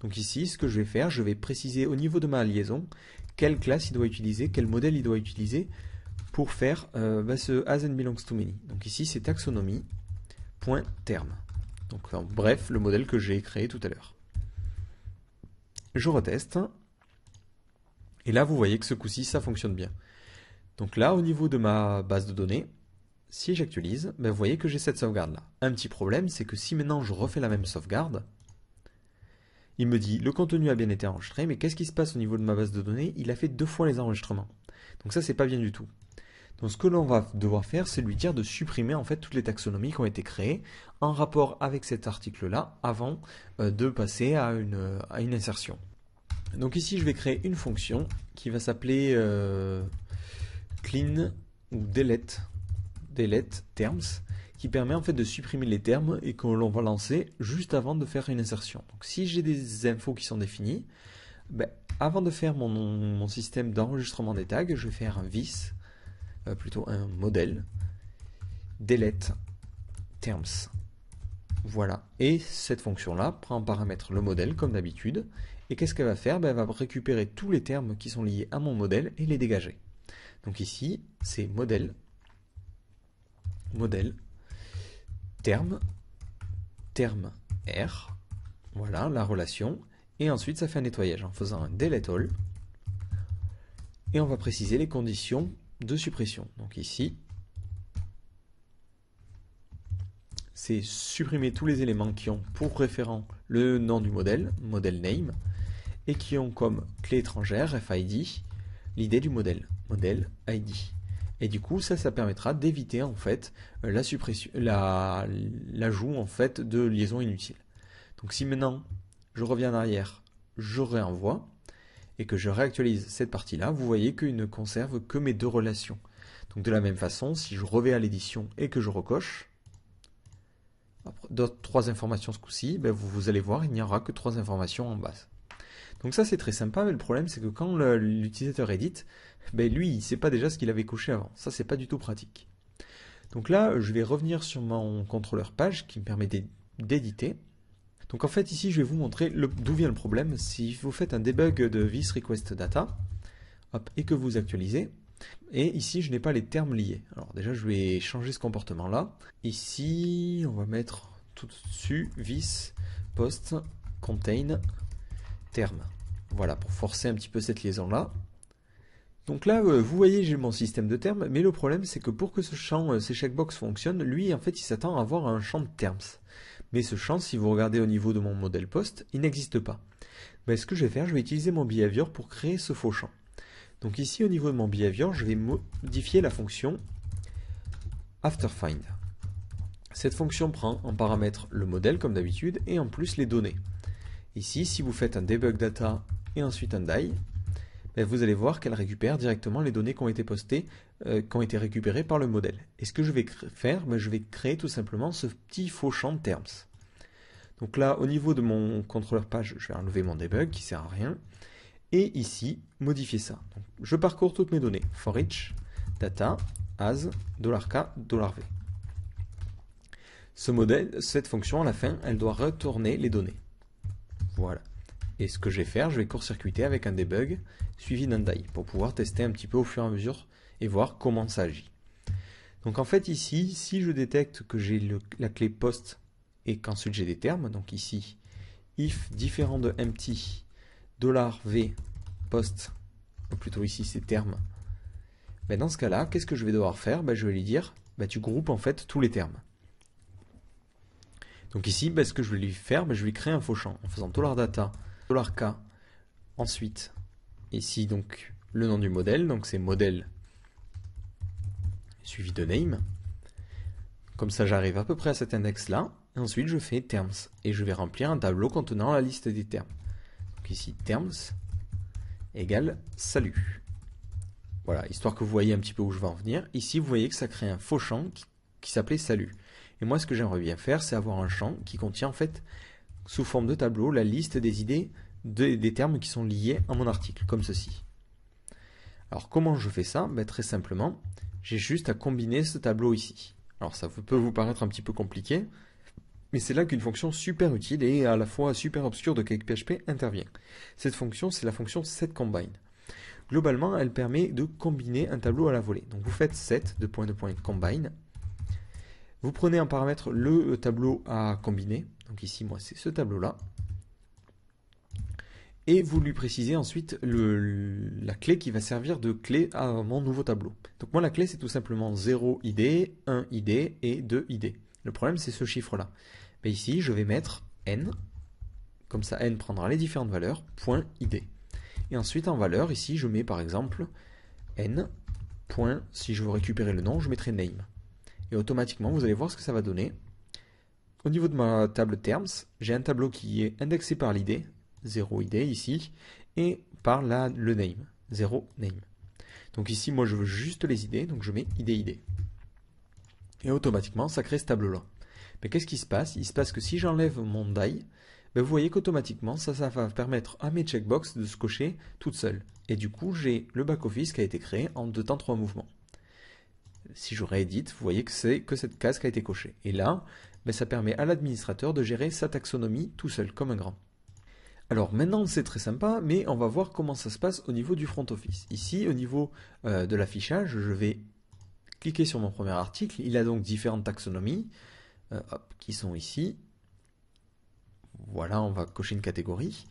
Donc ici, ce que je vais faire, je vais préciser au niveau de ma liaison quelle classe il doit utiliser, quel modèle il doit utiliser pour faire ce as and belongs to many. Donc ici, c'est taxonomie.terme. Donc en bref, le modèle que j'ai créé tout à l'heure. Je reteste. Et là, vous voyez que ce coup-ci, ça fonctionne bien. Donc là, au niveau de ma base de données, si j'actualise, vous voyez que j'ai cette sauvegarde-là. Un petit problème, c'est que si maintenant je refais la même sauvegarde, il me dit le contenu a bien été enregistré, mais qu'est-ce qui se passe au niveau de ma base de données? Il a fait 2 fois les enregistrements. Donc ça, c'est pas bien du tout. Donc ce que l'on va devoir faire, c'est lui dire de supprimer en fait toutes les taxonomies qui ont été créées en rapport avec cet article-là avant de passer à une insertion. Donc ici, je vais créer une fonction qui va s'appeler clean ou delete terms, qui permet en fait de supprimer les termes et que l'on va lancer juste avant de faire une insertion. Donc si j'ai des infos qui sont définies, avant de faire mon système d'enregistrement des tags, je vais faire un vis, plutôt un modèle, delete terms. Voilà, et cette fonction-là prend en paramètre le modèle comme d'habitude, et qu'est-ce qu'elle va faire? Elle va récupérer tous les termes qui sont liés à mon modèle et les dégager. Donc ici, c'est modèle, terme R, voilà la relation, et ensuite ça fait un nettoyage en faisant un delete all, et on va préciser les conditions de suppression. Donc ici, c'est supprimer tous les éléments qui ont pour référent le nom du modèle, modèle name, et qui ont comme clé étrangère, FID, l'idée du modèle ID. Et du coup, ça permettra d'éviter en fait la suppression, l'ajout en fait de liaisons inutiles. Donc si maintenant je reviens en arrière, je réenvoie et que je réactualise cette partie-là, vous voyez qu'il ne conserve que mes 2 relations. Donc de la même façon, si je reviens à l'édition et que je recoche, 3 informations ce coup-ci, vous allez voir, il n'y aura que 3 informations en base. Donc ça c'est très sympa, mais le problème c'est que quand l'utilisateur édite, lui il ne sait pas déjà ce qu'il avait coché avant. Ça c'est pas du tout pratique. Donc là je vais revenir sur mon contrôleur page qui me permet d'éditer. Donc en fait ici je vais vous montrer d'où vient le problème. Si vous faites un debug de visRequestData et que vous actualisez, et ici je n'ai pas les termes liés. Alors déjà je vais changer ce comportement là. Ici on va mettre tout dessus vis post contain terme. Voilà, pour forcer un petit peu cette liaison-là. Donc là, vous voyez, j'ai mon système de termes, mais le problème, c'est que pour que ce champ, ces checkbox fonctionnent, lui, en fait, il s'attend à avoir un champ de terms. Mais ce champ, si vous regardez au niveau de mon modèle post, il n'existe pas. Ce que je vais faire, je vais utiliser mon behavior pour créer ce faux champ. Donc ici, au niveau de mon behavior, je vais modifier la fonction afterFind. Cette fonction prend en paramètre le modèle, comme d'habitude, et en plus les données. Ici, si vous faites un debug data et ensuite un die, vous allez voir qu'elle récupère directement les données qui ont été postées, qui ont été récupérées par le modèle. Et ce que je vais faire, je vais créer tout simplement ce petit faux champ de terms. Donc là, au niveau de mon contrôleur page, je vais enlever mon debug qui ne sert à rien. Et ici, modifier ça. Donc, je parcours toutes mes données. For each data as $k $v. Ce modèle, cette fonction à la fin, elle doit retourner les données. Voilà. Et ce que je vais faire, je vais court-circuiter avec un debug suivi d'un die pour pouvoir tester un petit peu au fur et à mesure et voir comment ça agit. Donc en fait ici, si je détecte que j'ai la clé post et qu'ensuite j'ai des termes, donc ici, if différent de empty $v post, ou plutôt ici c'est termes, dans ce cas-là, qu'est-ce que je vais devoir faire? Je vais lui dire, tu groupes en fait tous les termes. Donc ici, ce que je vais lui faire, je vais lui créer un faux champ en faisant $data, $k, ensuite ici donc le nom du modèle, donc c'est modèle suivi de name. Comme ça, j'arrive à peu près à cet index-là. Ensuite, je fais terms et je vais remplir un tableau contenant la liste des termes. Donc ici, terms égale salut. Voilà, histoire que vous voyez un petit peu où je vais en venir. Ici, vous voyez que ça crée un faux champ qui s'appelait salut. Et moi, ce que j'aimerais bien faire, c'est avoir un champ qui contient en fait, sous forme de tableau, la liste des idées des termes qui sont liés à mon article, comme ceci. Alors, comment je fais ça? Très simplement, j'ai juste à combiner ce tableau ici. Alors, ça peut vous paraître un petit peu compliqué, mais c'est là qu'une fonction super utile et à la fois super obscure de CakePHP intervient. Cette fonction, c'est la fonction setCombine. Globalement, elle permet de combiner un tableau à la volée. Donc vous faites set combine. Vous prenez en paramètre le tableau à combiner. Donc ici, moi, c'est ce tableau-là. Et vous lui précisez ensuite la clé qui va servir de clé à mon nouveau tableau. Donc moi, la clé, c'est tout simplement 0 id, 1 id et 2 id. Le problème, c'est ce chiffre-là. Mais ici, je vais mettre n. Comme ça, n prendra les différentes valeurs, point id. Et ensuite, en valeur, ici, je mets par exemple n. Point, si je veux récupérer le nom, je mettrai name. Et automatiquement, vous allez voir ce que ça va donner. Au niveau de ma table terms, j'ai un tableau qui est indexé par l'id, 0 id ici, et par le name, 0 name. Donc ici, moi, je veux juste les id, donc je mets id. Et automatiquement, ça crée ce tableau-là. Mais qu'est-ce qui se passe? Il se passe que si j'enlève mon die, vous voyez qu'automatiquement, ça va permettre à mes checkbox de se cocher toutes seules. Et du coup, j'ai le back-office qui a été créé en 2 temps 3 mouvements. Si je réédite, vous voyez que c'est que cette case qui a été cochée. Et là, ça permet à l'administrateur de gérer sa taxonomie tout seul, comme un grand. Alors maintenant, c'est très sympa, mais on va voir comment ça se passe au niveau du front office. Ici, au niveau de l'affichage, je vais cliquer sur mon premier article. Il a donc différentes taxonomies qui sont ici. Voilà, on va cocher une catégorie.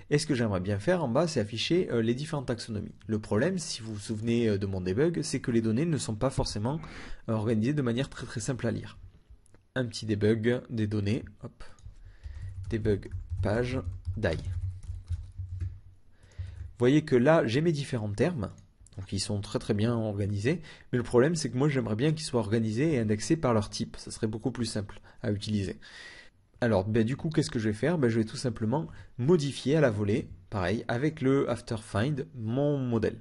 Et ce que j'aimerais bien faire en bas, c'est afficher les différentes taxonomies. Le problème, si vous vous souvenez de mon debug, c'est que les données ne sont pas forcément organisées de manière très très simple à lire. Un petit debug des données. Hop. Debug page die. Vous voyez que là, j'ai mes différents termes. Donc ils sont très très bien organisés. Mais le problème, c'est que moi, j'aimerais bien qu'ils soient organisés et indexés par leur type. Ça serait beaucoup plus simple à utiliser. Alors, du coup, qu'est-ce que je vais faire? Je vais tout simplement modifier à la volée, pareil, avec le after find, mon modèle.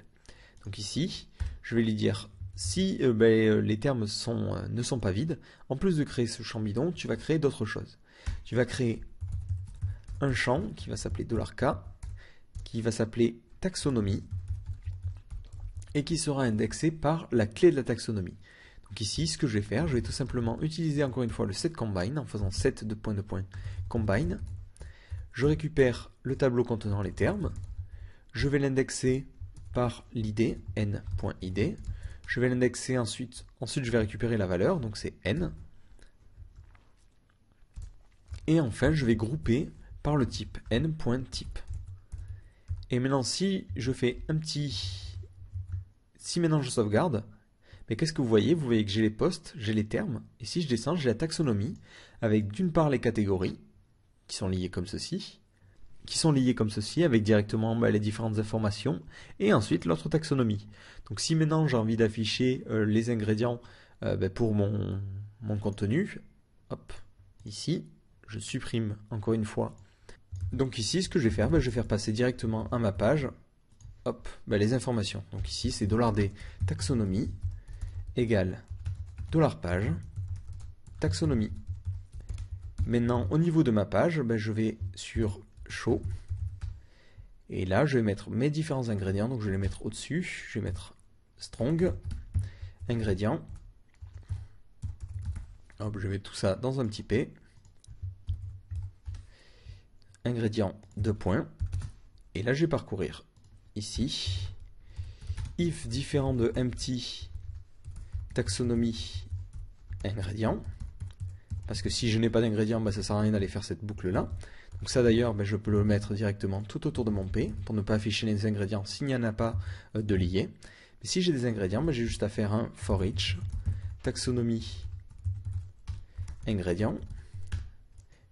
Donc ici, je vais lui dire, si les termes ne sont pas vides, en plus de créer ce champ bidon, tu vas créer d'autres choses. Tu vas créer un champ qui va s'appeler $k, qui va s'appeler taxonomie, et qui sera indexé par la clé de la taxonomie. Donc ici, ce que je vais faire, je vais tout simplement utiliser encore une fois le setCombine en faisant set combine. Je récupère le tableau contenant les termes. Je vais l'indexer par l'id, n.id. Je vais l'indexer ensuite je vais récupérer la valeur, donc c'est n. Et enfin, je vais grouper par le type, n.type. Et maintenant, si maintenant je sauvegarde, mais qu'est-ce que vous voyez? Vous voyez que j'ai les postes, j'ai les termes, et si je descends, j'ai la taxonomie, avec d'une part les catégories, qui sont liées comme ceci, avec directement les différentes informations, et ensuite l'autre taxonomie. Donc si maintenant j'ai envie d'afficher les ingrédients pour mon contenu, hop, ici, je supprime encore une fois. Donc ici, ce que je vais faire, je vais faire passer directement à ma page, hop, les informations. Donc ici, c'est $d taxonomie égale $page taxonomie. Maintenant, au niveau de ma page, je vais sur show. Et là, je vais mettre mes différents ingrédients. Donc, je vais les mettre au-dessus. Je vais mettre strong, ingrédients. Hop, je vais mettre tout ça dans un petit P. Ingrédients, 2 points. Et là, je vais parcourir ici. If différent de empty taxonomie ingrédients. Parce que si je n'ai pas d'ingrédients, ça ne sert à rien d'aller faire cette boucle-là. Donc ça d'ailleurs, je peux le mettre directement tout autour de mon P, pour ne pas afficher les ingrédients s'il n'y en a pas de liés. Mais si j'ai des ingrédients, j'ai juste à faire un for each, taxonomie, ingrédients.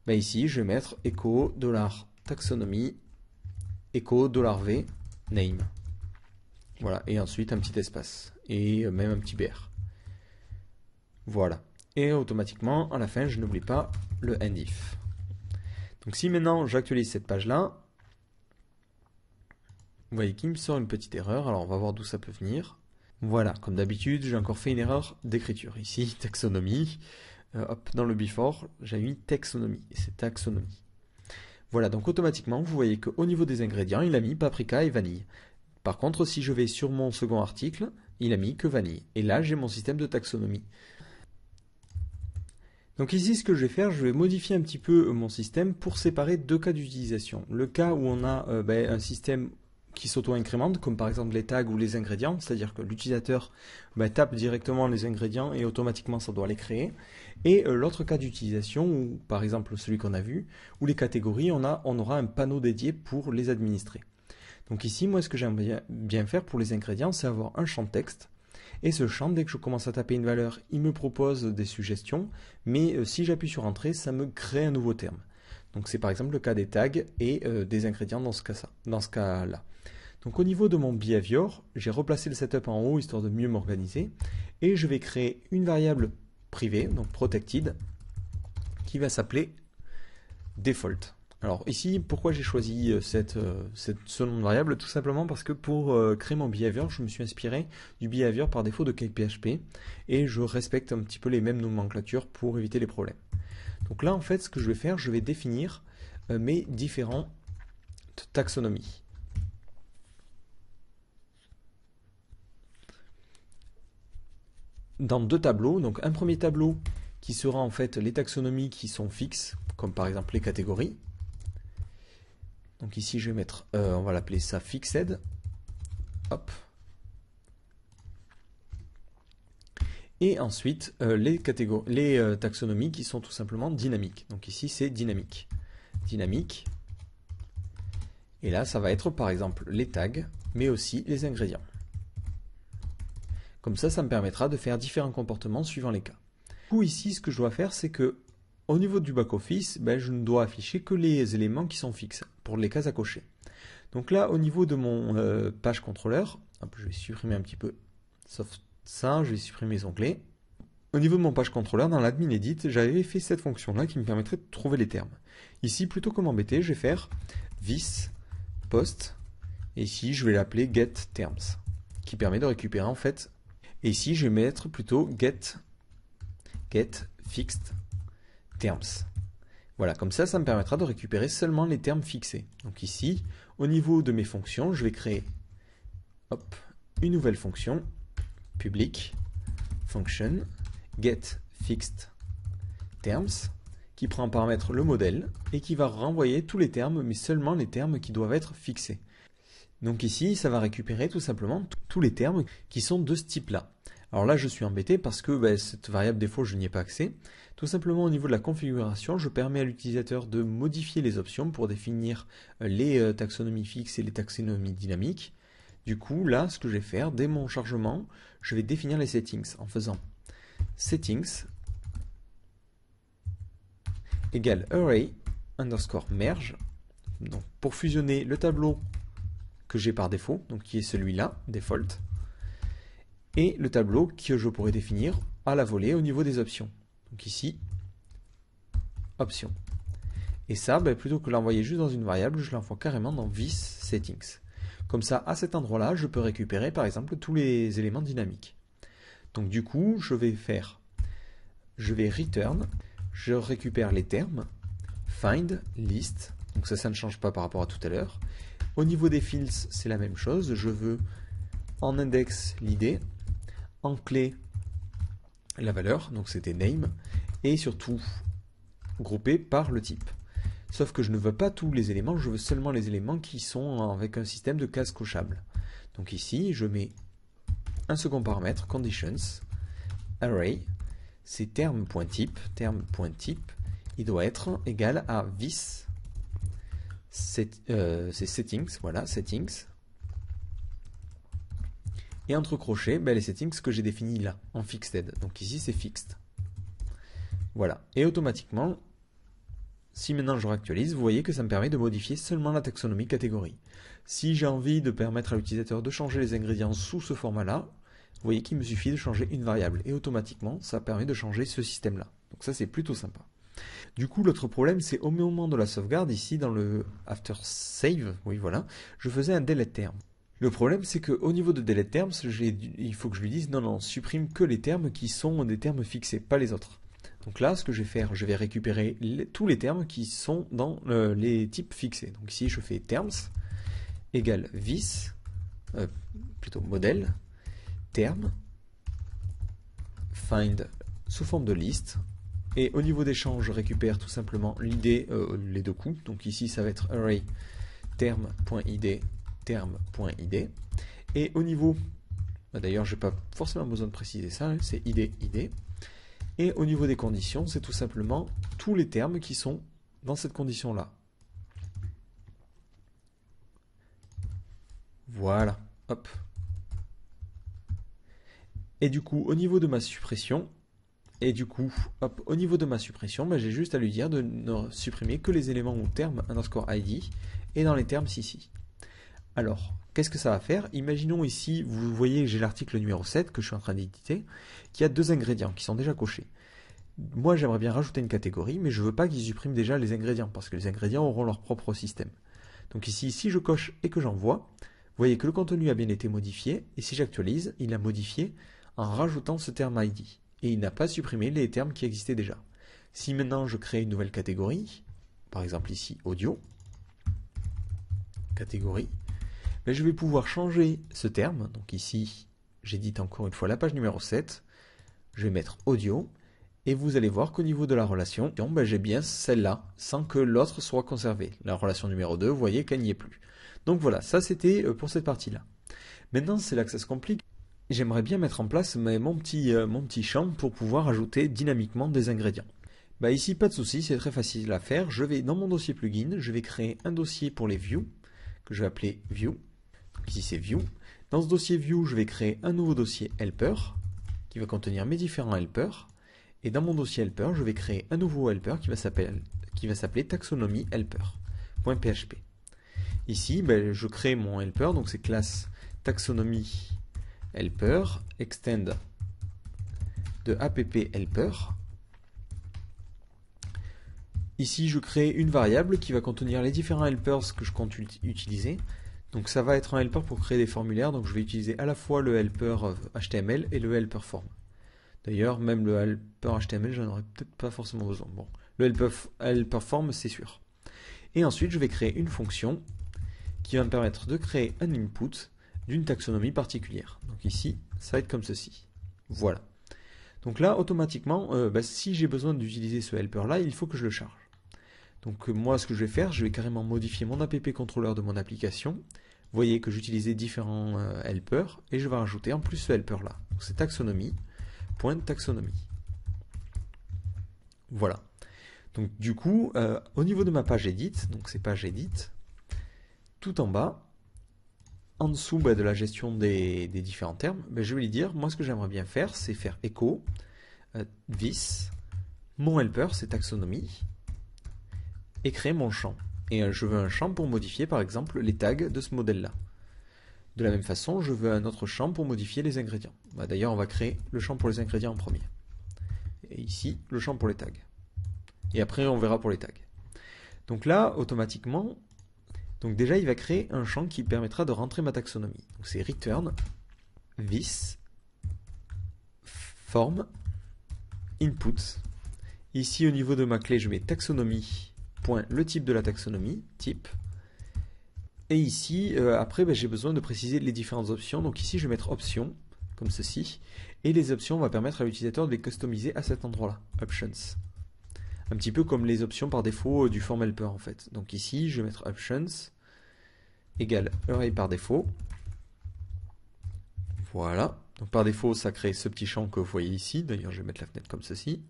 Ici, je vais mettre echo $taxonomie, echo $v, name. Voilà, et ensuite un petit espace, et même un petit BR. Voilà. Et automatiquement, à la fin, je n'oublie pas le end if. Donc si maintenant j'actualise cette page-là, vous voyez qu'il me sort une petite erreur. Alors on va voir d'où ça peut venir. Voilà, comme d'habitude, j'ai encore fait une erreur d'écriture. Ici, taxonomie. Hop, dans le before, j'ai mis taxonomie. Et c'est taxonomie. Voilà, donc automatiquement, vous voyez qu'au niveau des ingrédients, il a mis paprika et vanille. Par contre, si je vais sur mon second article, il a mis que vanille. Et là, j'ai mon système de taxonomie. Donc ici, ce que je vais faire, je vais modifier un petit peu mon système pour séparer deux cas d'utilisation. Le cas où on a un système qui s'auto-incrémente, comme par exemple les tags ou les ingrédients, c'est-à-dire que l'utilisateur tape directement les ingrédients et automatiquement ça doit les créer. Et l'autre cas d'utilisation, ou par exemple celui qu'on a vu, où les catégories, on aura un panneau dédié pour les administrer. Donc ici, moi ce que j'aime bien faire pour les ingrédients, c'est avoir un champ texte. Et ce champ, dès que je commence à taper une valeur, il me propose des suggestions, mais si j'appuie sur Entrée, ça me crée un nouveau terme. Donc c'est par exemple le cas des tags et des ingrédients dans ce cas-là. Donc au niveau de mon behavior, j'ai replacé le setup en haut histoire de mieux m'organiser, et je vais créer une variable privée, donc protected, qui va s'appeler default. Alors ici, pourquoi j'ai choisi ce nom de variable? Tout simplement parce que pour créer mon behavior, je me suis inspiré du behavior par défaut de CakePHP et je respecte un petit peu les mêmes nomenclatures pour éviter les problèmes. Donc là, en fait, ce que je vais faire, je vais définir mes différentes taxonomies. Dans deux tableaux, donc un premier tableau qui sera en fait les taxonomies qui sont fixes, comme par exemple les catégories. Donc ici, je vais mettre, on va l'appeler ça fixed. Hop. Et ensuite, les taxonomies qui sont tout simplement dynamiques. Donc ici, c'est dynamique. Dynamique. Et là, ça va être par exemple les tags, mais aussi les ingrédients. Comme ça me permettra de faire différents comportements suivant les cas. Du coup, ici, ce que je dois faire, c'est que au niveau du back-office, je ne dois afficher que les éléments qui sont fixes pour les cases à cocher. Donc là, au niveau de mon page contrôleur, je vais supprimer un petit peu, sauf ça, je vais supprimer mes onglets. Au niveau de mon page contrôleur, dans l'admin edit, j'avais fait cette fonction-là qui me permettrait de trouver les termes. Ici, plutôt que m'embêter, je vais faire this post, et ici, je vais l'appeler get terms, qui permet de récupérer en fait. Et ici, je vais mettre plutôt get fixed terms. Voilà, comme ça me permettra de récupérer seulement les termes fixés. Donc ici, au niveau de mes fonctions, je vais créer une nouvelle fonction, public function get fixed terms, qui prend en paramètre le modèle et qui va renvoyer tous les termes, mais seulement les termes qui doivent être fixés. Donc ici, ça va récupérer tout simplement tous les termes qui sont de ce type-là. Alors là, je suis embêté parce que cette variable défaut, je n'y ai pas accès. Tout simplement, au niveau de la configuration, je permets à l'utilisateur de modifier les options pour définir les taxonomies fixes et les taxonomies dynamiques. Du coup, là, ce que je vais faire, dès mon chargement, je vais définir les settings en faisant settings égale array underscore merge. Donc, pour fusionner le tableau que j'ai par défaut, donc qui est celui-là, default, et le tableau que je pourrais définir à la volée au niveau des options. Donc ici, options. Et ça, plutôt que l'envoyer juste dans une variable, je l'envoie carrément dans this settings. Comme ça, à cet endroit-là, je peux récupérer par exemple tous les éléments dynamiques. Donc du coup, je vais return, je récupère les termes, find, list, donc ça ne change pas par rapport à tout à l'heure. Au niveau des fields, c'est la même chose, je veux en index l'id, en clé la valeur, donc c'était name, et surtout groupé par le type. Sauf que je ne veux pas tous les éléments, je veux seulement les éléments qui sont avec un système de cases cochables. Donc ici, je mets un second paramètre, conditions, array, c'est terme.type, il doit être égal à this, c'est settings, voilà, settings, et entre crochets, les settings que j'ai définis là, en fixed. Donc ici, c'est fixed. Voilà. Et automatiquement, si maintenant je réactualise, vous voyez que ça me permet de modifier seulement la taxonomie catégorie. Si j'ai envie de permettre à l'utilisateur de changer les ingrédients sous ce format-là, Vous voyez qu'il me suffit de changer une variable et automatiquement ça permet de changer ce système-là. Donc ça c'est plutôt sympa. Du coup l'autre problème c'est au moment de la sauvegarde ici dans le after save, oui voilà, je faisais un delete term. Le problème c'est qu'au niveau de delete terms, il faut que je lui dise non supprime que les termes qui sont des termes fixés, pas les autres. Donc là ce que je vais faire, je vais récupérer tous les termes qui sont dans les types fixés. Donc ici je fais terms égale vis, plutôt modèle, terme, find sous forme de liste, et au niveau des champs je récupère tout simplement l'id, les deux coups, donc ici ça va être array term.id, term.id, et au niveau, d'ailleurs j'ai pas forcément besoin de préciser ça, hein, c'est id, et au niveau des conditions c'est tout simplement tous les termes qui sont dans cette condition là. Voilà, hop. Et du coup, au niveau de ma suppression, j'ai juste à lui dire de ne supprimer que les éléments au terme underscore id et dans les termes ici. Alors, qu'est-ce que ça va faire? Imaginons ici, vous voyez que j'ai l'article numéro 7 que je suis en train d'éditer, qui a deux ingrédients qui sont déjà cochés. Moi, j'aimerais bien rajouter une catégorie, mais je ne veux pas qu'ils suppriment déjà les ingrédients, parce que les ingrédients auront leur propre système. Donc ici, si je coche et que j'envoie, vous voyez que le contenu a bien été modifié, et si j'actualise, il a modifié en rajoutant ce terme ID. Et il n'a pas supprimé les termes qui existaient déjà. Si maintenant je crée une nouvelle catégorie, par exemple ici audio, catégorie, ben je vais pouvoir changer ce terme. Donc ici, j'édite encore une fois la page numéro 7, je vais mettre audio, et vous allez voir qu'au niveau de la relation, ben j'ai bien celle-là, sans que l'autre soit conservé. La relation numéro 2, vous voyez qu'elle n'y est plus. Donc voilà, ça c'était pour cette partie-là. Maintenant, c'est là que ça se complique. J'aimerais bien mettre en place mon petit champ pour pouvoir ajouter dynamiquement des ingrédients. Bah ici, pas de souci, c'est très facile à faire. Je vais dans mon dossier plugin, je vais créer un dossier pour les views, que je vais appeler view. Donc ici c'est view. Dans ce dossier view, je vais créer un nouveau dossier helper, qui va contenir mes différents helpers. Et dans mon dossier helper, je vais créer un nouveau helper qui va s'appeler taxonomie helper.php. Ici, ben, je crée mon helper, donc c'est classe taxonomie helper, extend de app helper. Ici, je crée une variable qui va contenir les différents helpers que je compte utiliser. Donc ça va être un helper pour créer des formulaires, donc je vais utiliser à la fois le helper HTML et le helper form. D'ailleurs, même le helper HTML, j'en aurais peut-être pas forcément besoin. Bon, le helper form, c'est sûr. Et ensuite, je vais créer une fonction qui va me permettre de créer un input d'une taxonomie particulière. Donc ici, ça va être comme ceci. Voilà. Donc là, automatiquement, si j'ai besoin d'utiliser ce helper-là, il faut que je le charge. Donc moi, ce que je vais faire, je vais carrément modifier mon app contrôleur de mon application. Vous voyez que j'utilisais différents helpers, et je vais rajouter en plus ce helper-là. Donc c'est taxonomie.taxonomie. Voilà. Donc du coup, au niveau de ma page edit, donc c'est page edit, tout en bas, en dessous de la gestion des différents termes, je vais lui dire, moi ce que j'aimerais bien faire, c'est faire echo, vis, mon helper c'est taxonomie, et créer mon champ. Et je veux un champ pour modifier par exemple les tags de ce modèle-là. De la même façon, je veux un autre champ pour modifier les ingrédients. D'ailleurs, on va créer le champ pour les ingrédients en premier. Et ici, le champ pour les tags. Et après, on verra pour les tags. Donc là, automatiquement, donc déjà, il va créer un champ qui permettra de rentrer ma taxonomie. Donc c'est return, vis, form, input. Ici, au niveau de ma clé, je mets taxonomie, point, le type de la taxonomie, type. Et ici, après, j'ai besoin de préciser les différentes options. Donc ici, je vais mettre options, comme ceci. Et les options, on va permettre à l'utilisateur de les customiser à cet endroit-là, options. Un petit peu comme les options par défaut du form helper en fait. Donc ici, je vais mettre options égale array par défaut. Voilà. Donc par défaut, ça crée ce petit champ que vous voyez ici. D'ailleurs, je vais mettre la fenêtre comme ceci.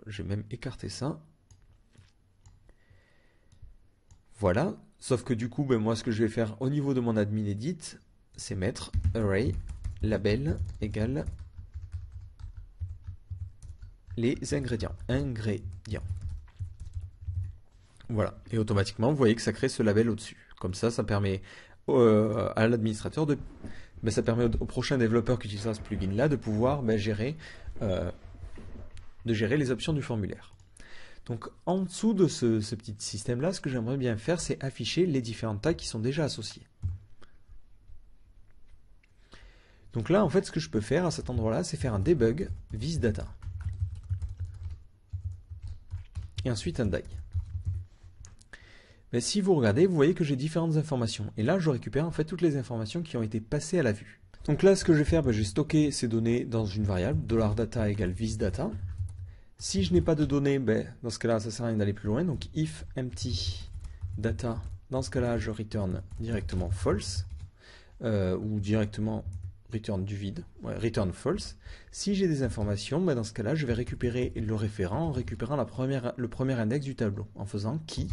Je vais même écarter ça. Voilà. Sauf que du coup, moi, ce que je vais faire au niveau de mon admin edit, c'est mettre array label égale les ingrédients. Voilà. Et automatiquement, vous voyez que ça crée ce label au-dessus. Comme ça permet à l'administrateur de... ça permet au prochain développeur qui utilisera ce plugin-là de pouvoir gérer les options du formulaire. Donc en dessous de ce petit système-là, ce que j'aimerais bien faire, c'est afficher les différents tags qui sont déjà associés. Donc là, en fait, ce que je peux faire à cet endroit-là, c'est faire un debug visData. Et ensuite un die. Mais si vous regardez, vous voyez que j'ai différentes informations. Et là, je récupère en fait toutes les informations qui ont été passées à la vue. Donc là, ce que je vais faire, je vais stocker ces données dans une variable, $data égale visData. Si je n'ai pas de données, dans ce cas-là, ça ne sert à rien d'aller plus loin. Donc if empty data, dans ce cas-là, je return directement false, ou directement return du vide, return false. Si j'ai des informations, dans ce cas-là, je vais récupérer le référent en récupérant le premier index du tableau, en faisant key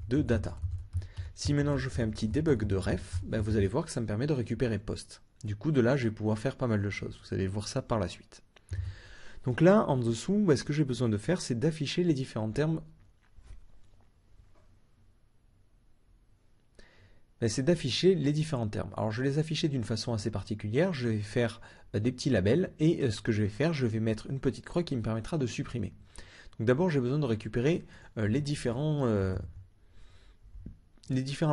de data. Si maintenant je fais un petit debug de ref, vous allez voir que ça me permet de récupérer post. Du coup, de là, je vais pouvoir faire pas mal de choses. Vous allez voir ça par la suite. Donc là, en dessous, ce que j'ai besoin de faire, c'est d'afficher les différents termes. C'est d'afficher les différents termes. Alors, je vais les afficher d'une façon assez particulière. Je vais faire des petits labels et ce que je vais faire, je vais mettre une petite croix qui me permettra de supprimer. Donc d'abord, j'ai besoin de récupérer les différents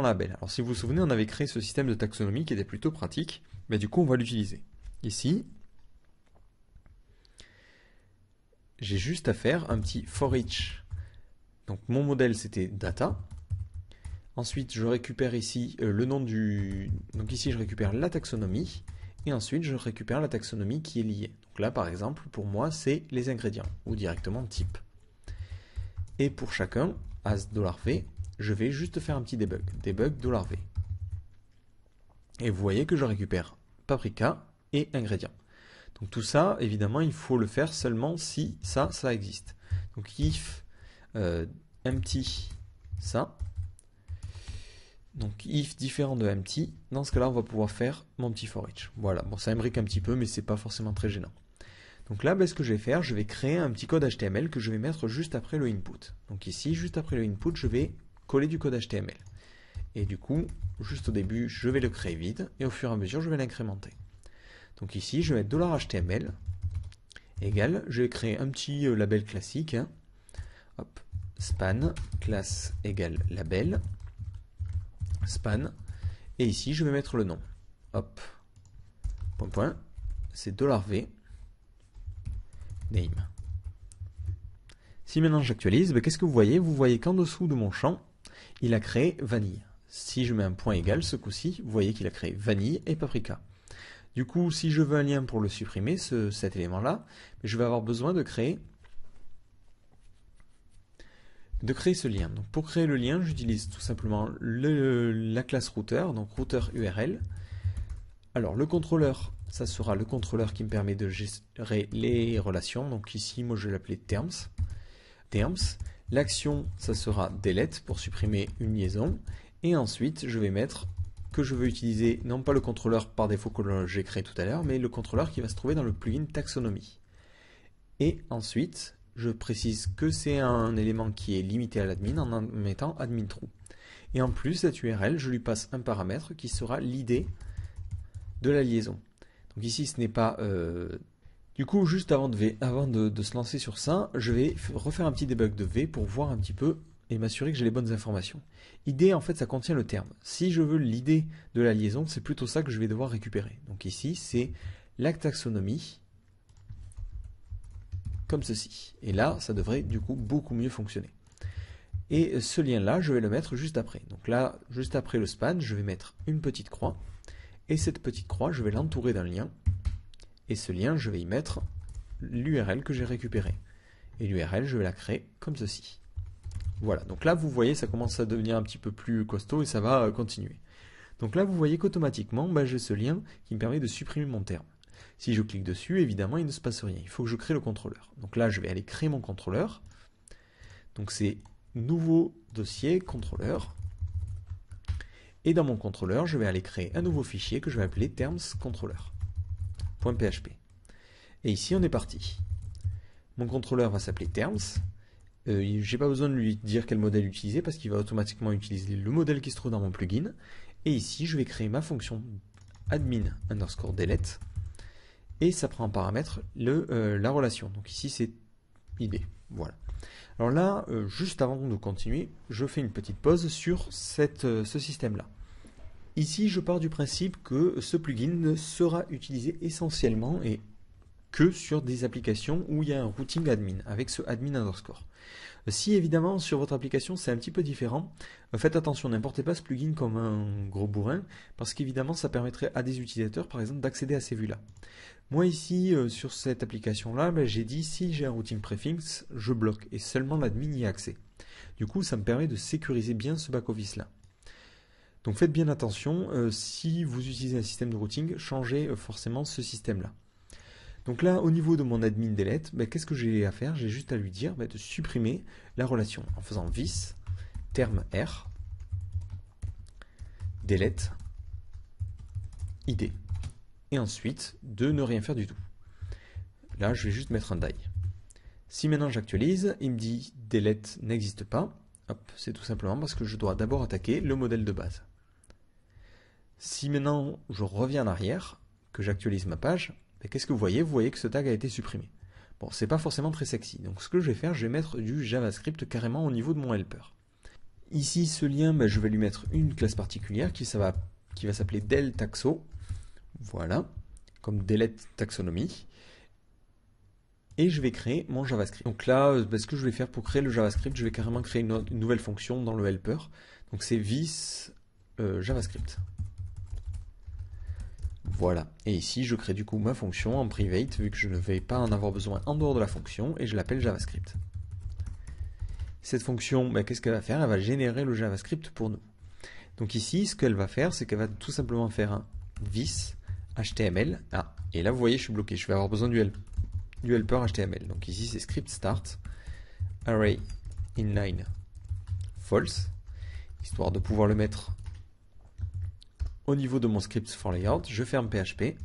labels. Alors si vous vous souvenez, on avait créé ce système de taxonomie qui était plutôt pratique, du coup on va l'utiliser. Ici, j'ai juste à faire un petit for each. Donc mon modèle c'était data. Ensuite je récupère ici le nom du... Donc ici je récupère la taxonomie. Et ensuite je récupère la taxonomie qui est liée. Donc là par exemple, pour moi c'est les ingrédients, ou directement type. Et pour chacun, as $v, je vais juste faire un petit debug. Debug $v. Et vous voyez que je récupère paprika et ingrédients. Donc tout ça, évidemment, il faut le faire seulement si ça existe. Donc if empty ça. Donc if différent de empty, dans ce cas-là, on va pouvoir faire mon petit for each. Voilà, bon, ça imbrique un petit peu, mais c'est pas forcément très gênant. Donc là, ce que je vais faire, je vais créer un petit code HTML que je vais mettre juste après le input. Donc ici, juste après le input, je vais coller du code HTML. Et du coup, juste au début, je vais le créer vide, et au fur et à mesure, je vais l'incrémenter. Donc ici, je vais mettre $HTML égale, je vais créer un petit label classique. Hop, span, classe égale label, span, et ici, je vais mettre le nom. Hop, point, c'est $v, name. Si maintenant j'actualise, qu'est-ce que vous voyez? Vous voyez qu'en dessous de mon champ, il a créé vanille. Si je mets un point égal, ce coup-ci, vous voyez qu'il a créé vanille et paprika. Du coup, si je veux un lien pour le supprimer, cet élément-là, je vais avoir besoin de créer ce lien. Donc pour créer le lien, j'utilise tout simplement la classe router, donc router URL. Alors le contrôleur, ça sera le contrôleur qui me permet de gérer les relations. Donc ici, moi je vais l'appeler terms. L'action, ça sera delete pour supprimer une liaison. Et ensuite, je vais mettre que je veux utiliser, non pas le contrôleur par défaut que j'ai créé tout à l'heure, mais le contrôleur qui va se trouver dans le plugin taxonomie. Et ensuite, je précise que c'est un élément qui est limité à l'admin en mettant admin true. Et en plus, cette URL, je lui passe un paramètre qui sera l'id de la liaison. Donc ici, ce n'est pas... Du coup, juste avant de se lancer sur ça, je vais refaire un petit debug de V pour voir un petit peu et m'assurer que j'ai les bonnes informations. ID, en fait, ça contient le terme. Si je veux l'id de la liaison, c'est plutôt ça que je vais devoir récupérer. Donc ici, c'est la taxonomie, comme ceci. Et là, ça devrait du coup beaucoup mieux fonctionner. Et ce lien-là, je vais le mettre juste après. Donc là, juste après le span, je vais mettre une petite croix. Et cette petite croix, je vais l'entourer d'un lien. Et ce lien, je vais y mettre l'URL que j'ai récupéré. Et l'URL, je vais la créer comme ceci. Voilà, donc là, vous voyez, ça commence à devenir un petit peu plus costaud et ça va continuer. Donc là, vous voyez qu'automatiquement, j'ai ce lien qui me permet de supprimer mon terme. Si je clique dessus, évidemment, il ne se passe rien. Il faut que je crée le contrôleur. Donc là, je vais aller créer mon contrôleur. Donc c'est nouveau dossier contrôleur. Et dans mon contrôleur, je vais aller créer un nouveau fichier que je vais appeler terms.controller.php. Et ici, on est parti. Mon contrôleur va s'appeler terms. J'ai pas besoin de lui dire quel modèle utiliser parce qu'il va automatiquement utiliser le modèle qui se trouve dans mon plugin. Et ici, je vais créer ma fonction admin underscore delete. Et ça prend en paramètre la relation. Donc ici, c'est id. Voilà. Alors là, juste avant de continuer, je fais une petite pause sur ce système-là. Ici, je pars du principe que ce plugin ne sera utilisé essentiellement et que sur des applications où il y a un routing admin, avec ce admin underscore. Si évidemment sur votre application c'est un petit peu différent, faites attention, n'importez pas ce plugin comme un gros bourrin, parce qu'évidemment ça permettrait à des utilisateurs par exemple d'accéder à ces vues-là. Moi ici, sur cette application-là, j'ai dit si j'ai un routing préfixe, je bloque, et seulement l'admin y a accès. Du coup, ça me permet de sécuriser bien ce back-office-là. Donc faites bien attention, si vous utilisez un système de routing, changez forcément ce système-là. Donc là, au niveau de mon admin delete, qu'est-ce que j'ai à faire? J'ai juste à lui dire de supprimer la relation en faisant vis terme r delete id. Et ensuite, de ne rien faire du tout. Là, je vais juste mettre un die. Si maintenant j'actualise, il me dit delete n'existe pas. Hop, c'est tout simplement parce que je dois d'abord attaquer le modèle de base. Si maintenant je reviens en arrière, que j'actualise ma page, qu'est-ce que vous voyez? Vous voyez que ce tag a été supprimé. Bon, c'est pas forcément très sexy. Donc ce que je vais faire, je vais mettre du JavaScript carrément au niveau de mon helper. Ici, ce lien, je vais lui mettre une classe particulière qui va s'appeler deltaxo. Voilà, comme delete taxonomy. Et je vais créer mon JavaScript. Donc là, ce que je vais faire pour créer le JavaScript, je vais carrément créer une nouvelle fonction dans le helper. Donc c'est vis JavaScript. Voilà, et ici je crée du coup ma fonction en private vu que je ne vais pas en avoir besoin en dehors de la fonction et je l'appelle JavaScript. Cette fonction, qu'est-ce qu'elle va faire? Elle va générer le JavaScript pour nous. Donc ici, ce qu'elle va faire, c'est qu'elle va tout simplement faire un vis HTML. Ah, et là vous voyez, je suis bloqué, je vais avoir besoin du helper HTML. Donc ici c'est script start array inline false, histoire de pouvoir le mettre au niveau de mon script for layout. Je ferme PHP,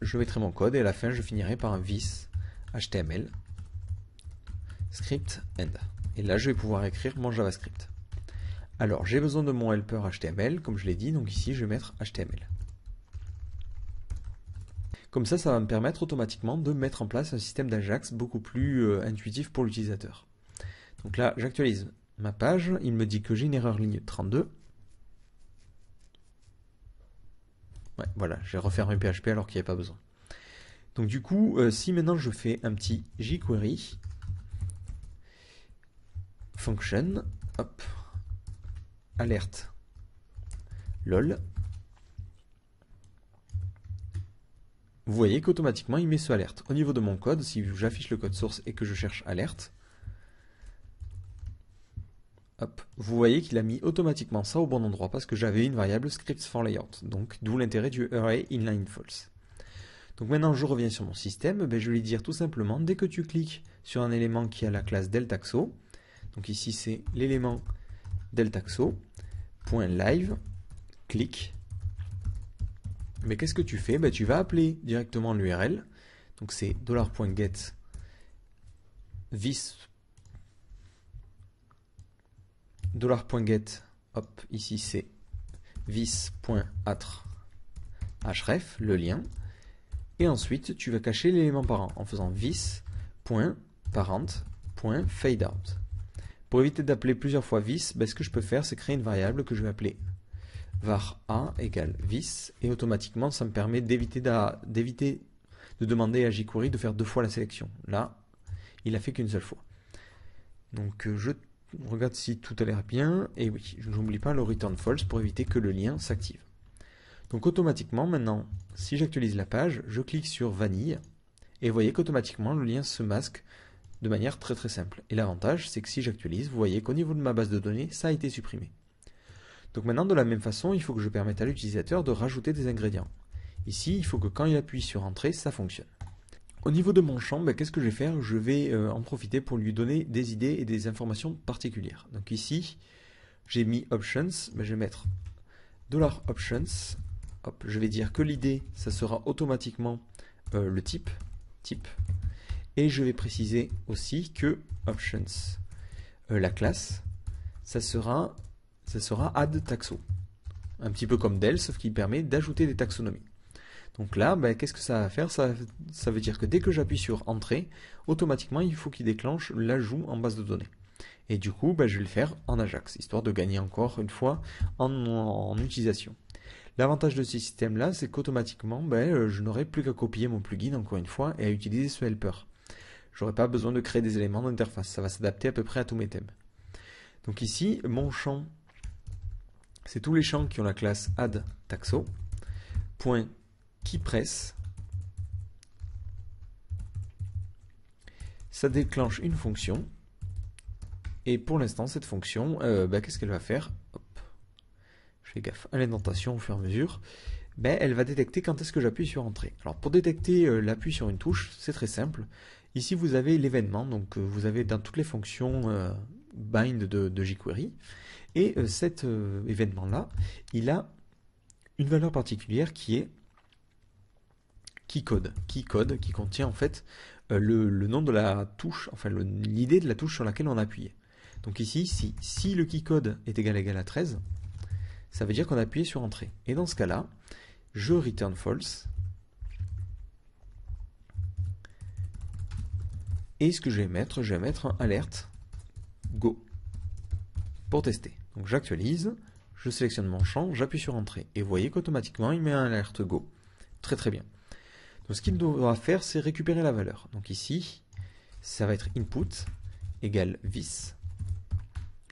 je mettrai mon code et à la fin je finirai par un vis HTML script end. Et là je vais pouvoir écrire mon JavaScript. Alors j'ai besoin de mon helper HTML, comme je l'ai dit, donc ici je vais mettre HTML. Comme ça va me permettre automatiquement de mettre en place un système d'Ajax beaucoup plus intuitif pour l'utilisateur. Donc là j'actualise ma page, il me dit que j'ai une erreur ligne 32. Ouais, voilà, j'ai refermé PHP alors qu'il n'y avait pas besoin. Donc du coup, si maintenant je fais un petit jQuery function, hop, alerte lol, vous voyez qu'automatiquement il met ce alerte. Au niveau de mon code, si j'affiche le code source et que je cherche alerte, hop, vous voyez qu'il a mis automatiquement ça au bon endroit parce que j'avais une variable scripts for layout, donc d'où l'intérêt du array inline false. Donc maintenant je reviens sur mon système, je vais lui dire tout simplement, dès que tu cliques sur un élément qui a la classe deltaxo, donc ici c'est l'élément deltaxo.live, clique, mais qu'est-ce que tu fais? Tu vas appeler directement l'URL, donc c'est $.get vis $.get, hop, ici c'est vis.atr href, le lien, et ensuite tu vas cacher l'élément parent en faisant vis.parent.fadeout. Pour éviter d'appeler plusieurs fois vis, ce que je peux faire, c'est créer une variable que je vais appeler var a égale vis, et automatiquement ça me permet d'éviter de demander à jQuery de faire 2 fois la sélection. Là, il a fait qu'une seule fois. Donc je regarde si tout a l'air bien, et oui, je n'oublie pas le return false pour éviter que le lien s'active. Donc automatiquement, maintenant, si j'actualise la page, je clique sur vanille, et vous voyez qu'automatiquement le lien se masque de manière très très simple. Et l'avantage, c'est que si j'actualise, vous voyez qu'au niveau de ma base de données, ça a été supprimé. Donc maintenant, de la même façon, il faut que je permette à l'utilisateur de rajouter des ingrédients. Ici, il faut que quand il appuie sur Entrée, ça fonctionne. Au niveau de mon champ, qu'est-ce que je vais faire? Je vais en profiter pour lui donner des idées et des informations particulières. Donc ici, j'ai mis Options, je vais mettre $options. Hop, je vais dire que l'idée, ça sera automatiquement le type. Et je vais préciser aussi que Options, la classe, ça sera add taxo. un petit peu comme del, sauf qu'il permet d'ajouter des taxonomies. Donc là, ben, qu'est-ce que ça va faire? Ça veut dire que dès que j'appuie sur Entrée, automatiquement, il faut qu'il déclenche l'ajout en base de données. Et du coup, ben, je vais le faire en Ajax, histoire de gagner encore une fois en utilisation. L'avantage de ce système-là, c'est qu'automatiquement, ben, je n'aurai plus qu'à copier mon plugin, encore une fois, et à utiliser ce helper. Je n'aurai pas besoin de créer des éléments d'interface, ça va s'adapter à peu près à tous mes thèmes. Donc ici, mon champ, c'est tous les champs qui ont la classe add taxo, point keypress, ça déclenche une fonction, et pour l'instant, cette fonction, qu'est-ce qu'elle va faire? Hop. Je fais gaffe à l'indentation au fur et à mesure. Ben, elle va détecter quand est-ce que j'appuie sur Entrée. Alors pour détecter l'appui sur une touche, c'est très simple. Ici, vous avez l'événement, donc vous avez dans toutes les fonctions bind de jQuery, et cet événement-là, il a une valeur particulière qui est keycode, qui contient en fait le nom de la touche, enfin l'idée de la touche sur laquelle on a appuyé. Donc ici, si le keycode est égal à 13, ça veut dire qu'on a appuyé sur Entrée. Et dans ce cas-là, je return false. Et ce que je vais mettre un alerte go pour tester. Donc j'actualise, je sélectionne mon champ, j'appuie sur Entrée. Et vous voyez qu'automatiquement, il met un alerte go. Très très bien. Donc ce qu'il devra faire, c'est récupérer la valeur. Donc ici, ça va être input égale this.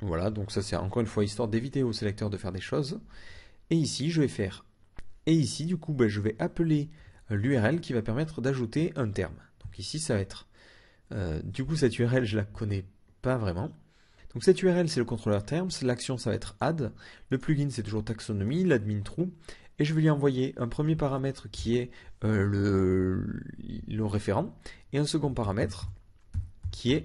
Voilà, donc ça c'est encore une fois histoire d'éviter au sélecteur de faire des choses. Et ici, je vais faire. Et ici, du coup, je vais appeler l'URL qui va permettre d'ajouter un terme. Donc ici, ça va être. Du coup, cette URL, je la connais pas vraiment. Donc cette URL, c'est le contrôleur terms. L'action, ça va être add. Le plugin, c'est toujours taxonomie, l'admin true. Et je vais lui envoyer un premier paramètre qui est le référent et un second paramètre qui est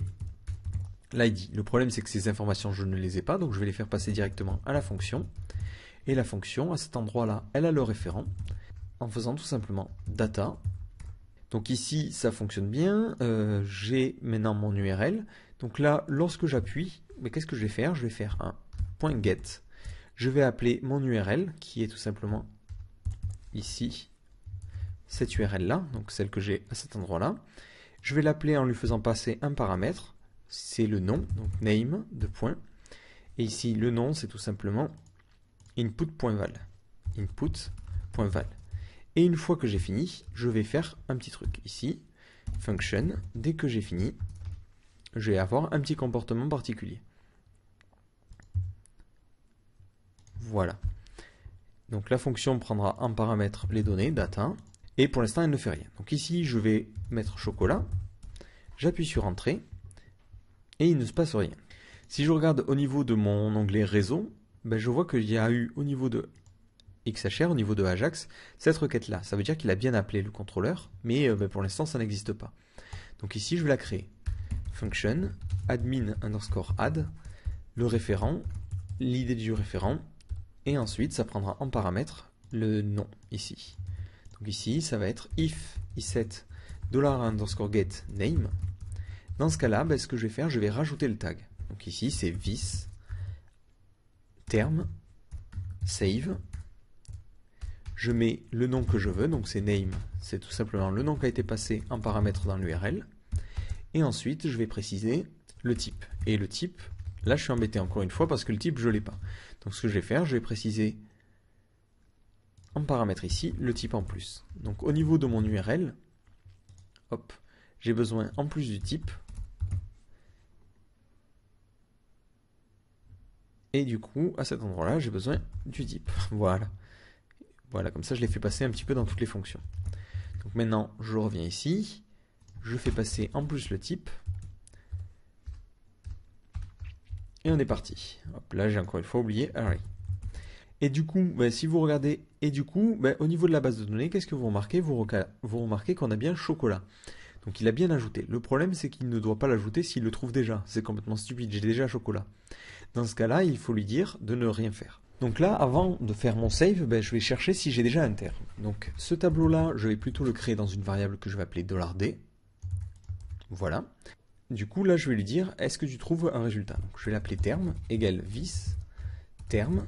l'ID. Le problème, c'est que ces informations, je ne les ai pas, donc je vais les faire passer directement à la fonction. Et la fonction, à cet endroit-là, elle a le référent en faisant tout simplement data. Donc ici, ça fonctionne bien. J'ai maintenant mon URL. Donc là, lorsque j'appuie, qu'est-ce que je vais faire? Je vais faire un .get. Je vais appeler mon URL, qui est tout simplement ici, cette URL-là, donc celle que j'ai à cet endroit-là. Je vais l'appeler en lui faisant passer un paramètre. C'est le nom, donc name, de point. Et ici, le nom, c'est tout simplement input.val. Input.val. Et une fois que j'ai fini, je vais faire un petit truc. Ici, function, dès que j'ai fini, je vais avoir un petit comportement particulier. Voilà. Donc la fonction prendra en paramètre les données, data, et pour l'instant elle ne fait rien. Donc ici, je vais mettre chocolat, j'appuie sur Entrée, et il ne se passe rien. Si je regarde au niveau de mon onglet réseau, je vois qu'il y a eu au niveau de XHR, au niveau de Ajax, cette requête-là. Ça veut dire qu'il a bien appelé le contrôleur, mais pour l'instant, ça n'existe pas. Donc ici, je vais la créer. Function, admin underscore add, le référent, l'idée du référent, et ensuite, ça prendra en paramètre le nom, ici. Donc ici, ça va être if iset $_ name. Dans ce cas-là, ce que je vais faire, je vais rajouter le tag. Donc ici, c'est this, terme, save. Je mets le nom que je veux, donc c'est name, c'est tout simplement le nom qui a été passé en paramètre dans l'URL. Et ensuite, je vais préciser le type. Et le type, là je suis embêté encore une fois parce que le type, je ne l'ai pas. Donc ce que je vais faire, je vais préciser en paramètre ici, le type en plus. Donc au niveau de mon URL, hop, j'ai besoin en plus du type. Et du coup, à cet endroit-là, j'ai besoin du type. Voilà. Voilà, comme ça je l'ai fait passer un petit peu dans toutes les fonctions. Donc maintenant, je reviens ici, je fais passer en plus le type, et on est parti. Hop, là j'ai encore une fois oublié array. Et du coup, si vous regardez, au niveau de la base de données, qu'est-ce que vous remarquez? Vous remarquez qu'on a bien chocolat. Donc il a bien ajouté. Le problème, c'est qu'il ne doit pas l'ajouter s'il le trouve déjà. C'est complètement stupide, j'ai déjà chocolat. Dans ce cas-là, il faut lui dire de ne rien faire. Donc là, avant de faire mon save, je vais chercher si j'ai déjà un terme. Donc ce tableau-là, je vais plutôt le créer dans une variable que je vais appeler $d. Voilà. Du coup, là, je vais lui dire, est-ce que tu trouves un résultat? Donc je vais l'appeler terme, égale this, terme,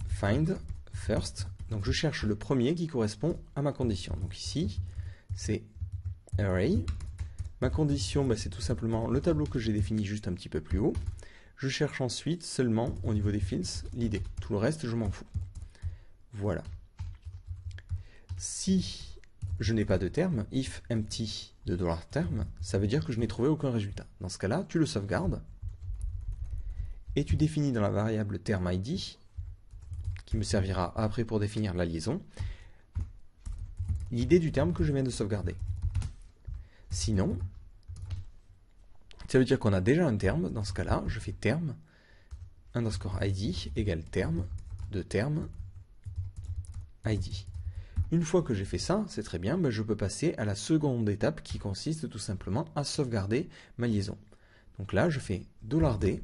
find, first. Donc je cherche le premier qui correspond à ma condition. Donc ici, c'est array. Ma condition, c'est tout simplement le tableau que j'ai défini juste un petit peu plus haut. Je cherche ensuite seulement au niveau des fields l'id. Tout le reste, je m'en fous. Voilà. Si je n'ai pas de terme, if empty de $terme, ça veut dire que je n'ai trouvé aucun résultat. Dans ce cas-là, tu le sauvegardes et tu définis dans la variable term id, qui me servira après pour définir la liaison, l'idée du terme que je viens de sauvegarder. Sinon, ça veut dire qu'on a déjà un terme. Dans ce cas-là, je fais term underscore id égale terme de terme id. Une fois que j'ai fait ça, c'est très bien, je peux passer à la seconde étape qui consiste tout simplement à sauvegarder ma liaison. Donc là, je fais $d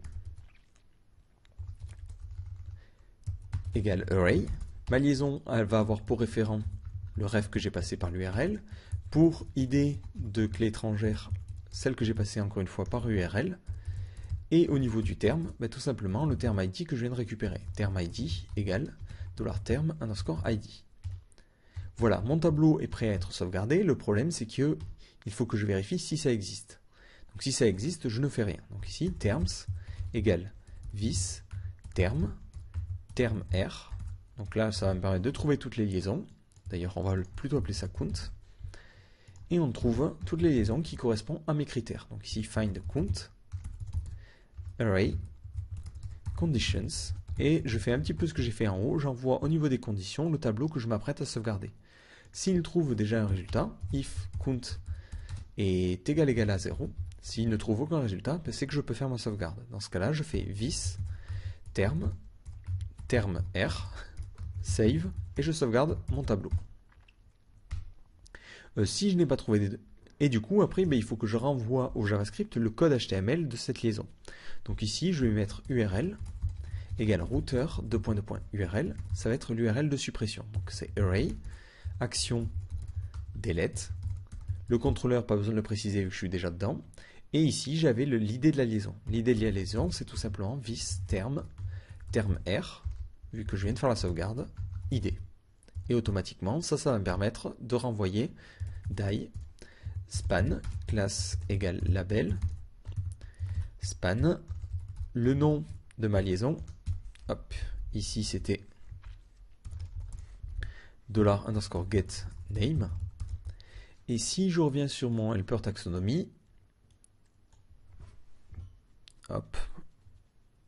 égale array. Ma liaison, elle va avoir pour référent le ref que j'ai passé par l'URL. Pour id de clé étrangère, celle que j'ai passée encore une fois par URL. Et au niveau du terme, tout simplement le terme id que je viens de récupérer. Terme id égale $term underscore id. Voilà, mon tableau est prêt à être sauvegardé. Le problème, c'est qu'il faut que je vérifie si ça existe. Donc si ça existe, je ne fais rien. Donc ici, terms égale vis term r. Donc là, ça va me permettre de trouver toutes les liaisons. D'ailleurs, on va plutôt appeler ça count. Et on trouve toutes les liaisons qui correspondent à mes critères. Donc ici, find count, array, conditions. Et je fais un petit peu ce que j'ai fait en haut. J'envoie au niveau des conditions le tableau que je m'apprête à sauvegarder. S'il trouve déjà un résultat, if count est égal à 0, s'il ne trouve aucun résultat, c'est que je peux faire ma sauvegarde. Dans ce cas-là, je fais vis term r, save, et je sauvegarde mon tableau. Si je n'ai pas trouvé des deux. Et du coup, après, il faut que je renvoie au JavaScript le code HTML de cette liaison. Donc ici, je vais mettre URL égale router URL. Ça va être l'URL de suppression. Donc c'est array, action, delete. Le contrôleur, pas besoin de le préciser vu que je suis déjà dedans. Et ici, j'avais l'idée de la liaison. L'idée de la liaison, c'est tout simplement vis term r, vu que je viens de faire la sauvegarde, id. Et automatiquement, ça va me permettre de renvoyer die span, classe égale label, span, le nom de ma liaison, hop, ici c'était $_get name, et si je reviens sur mon helper taxonomie, hop,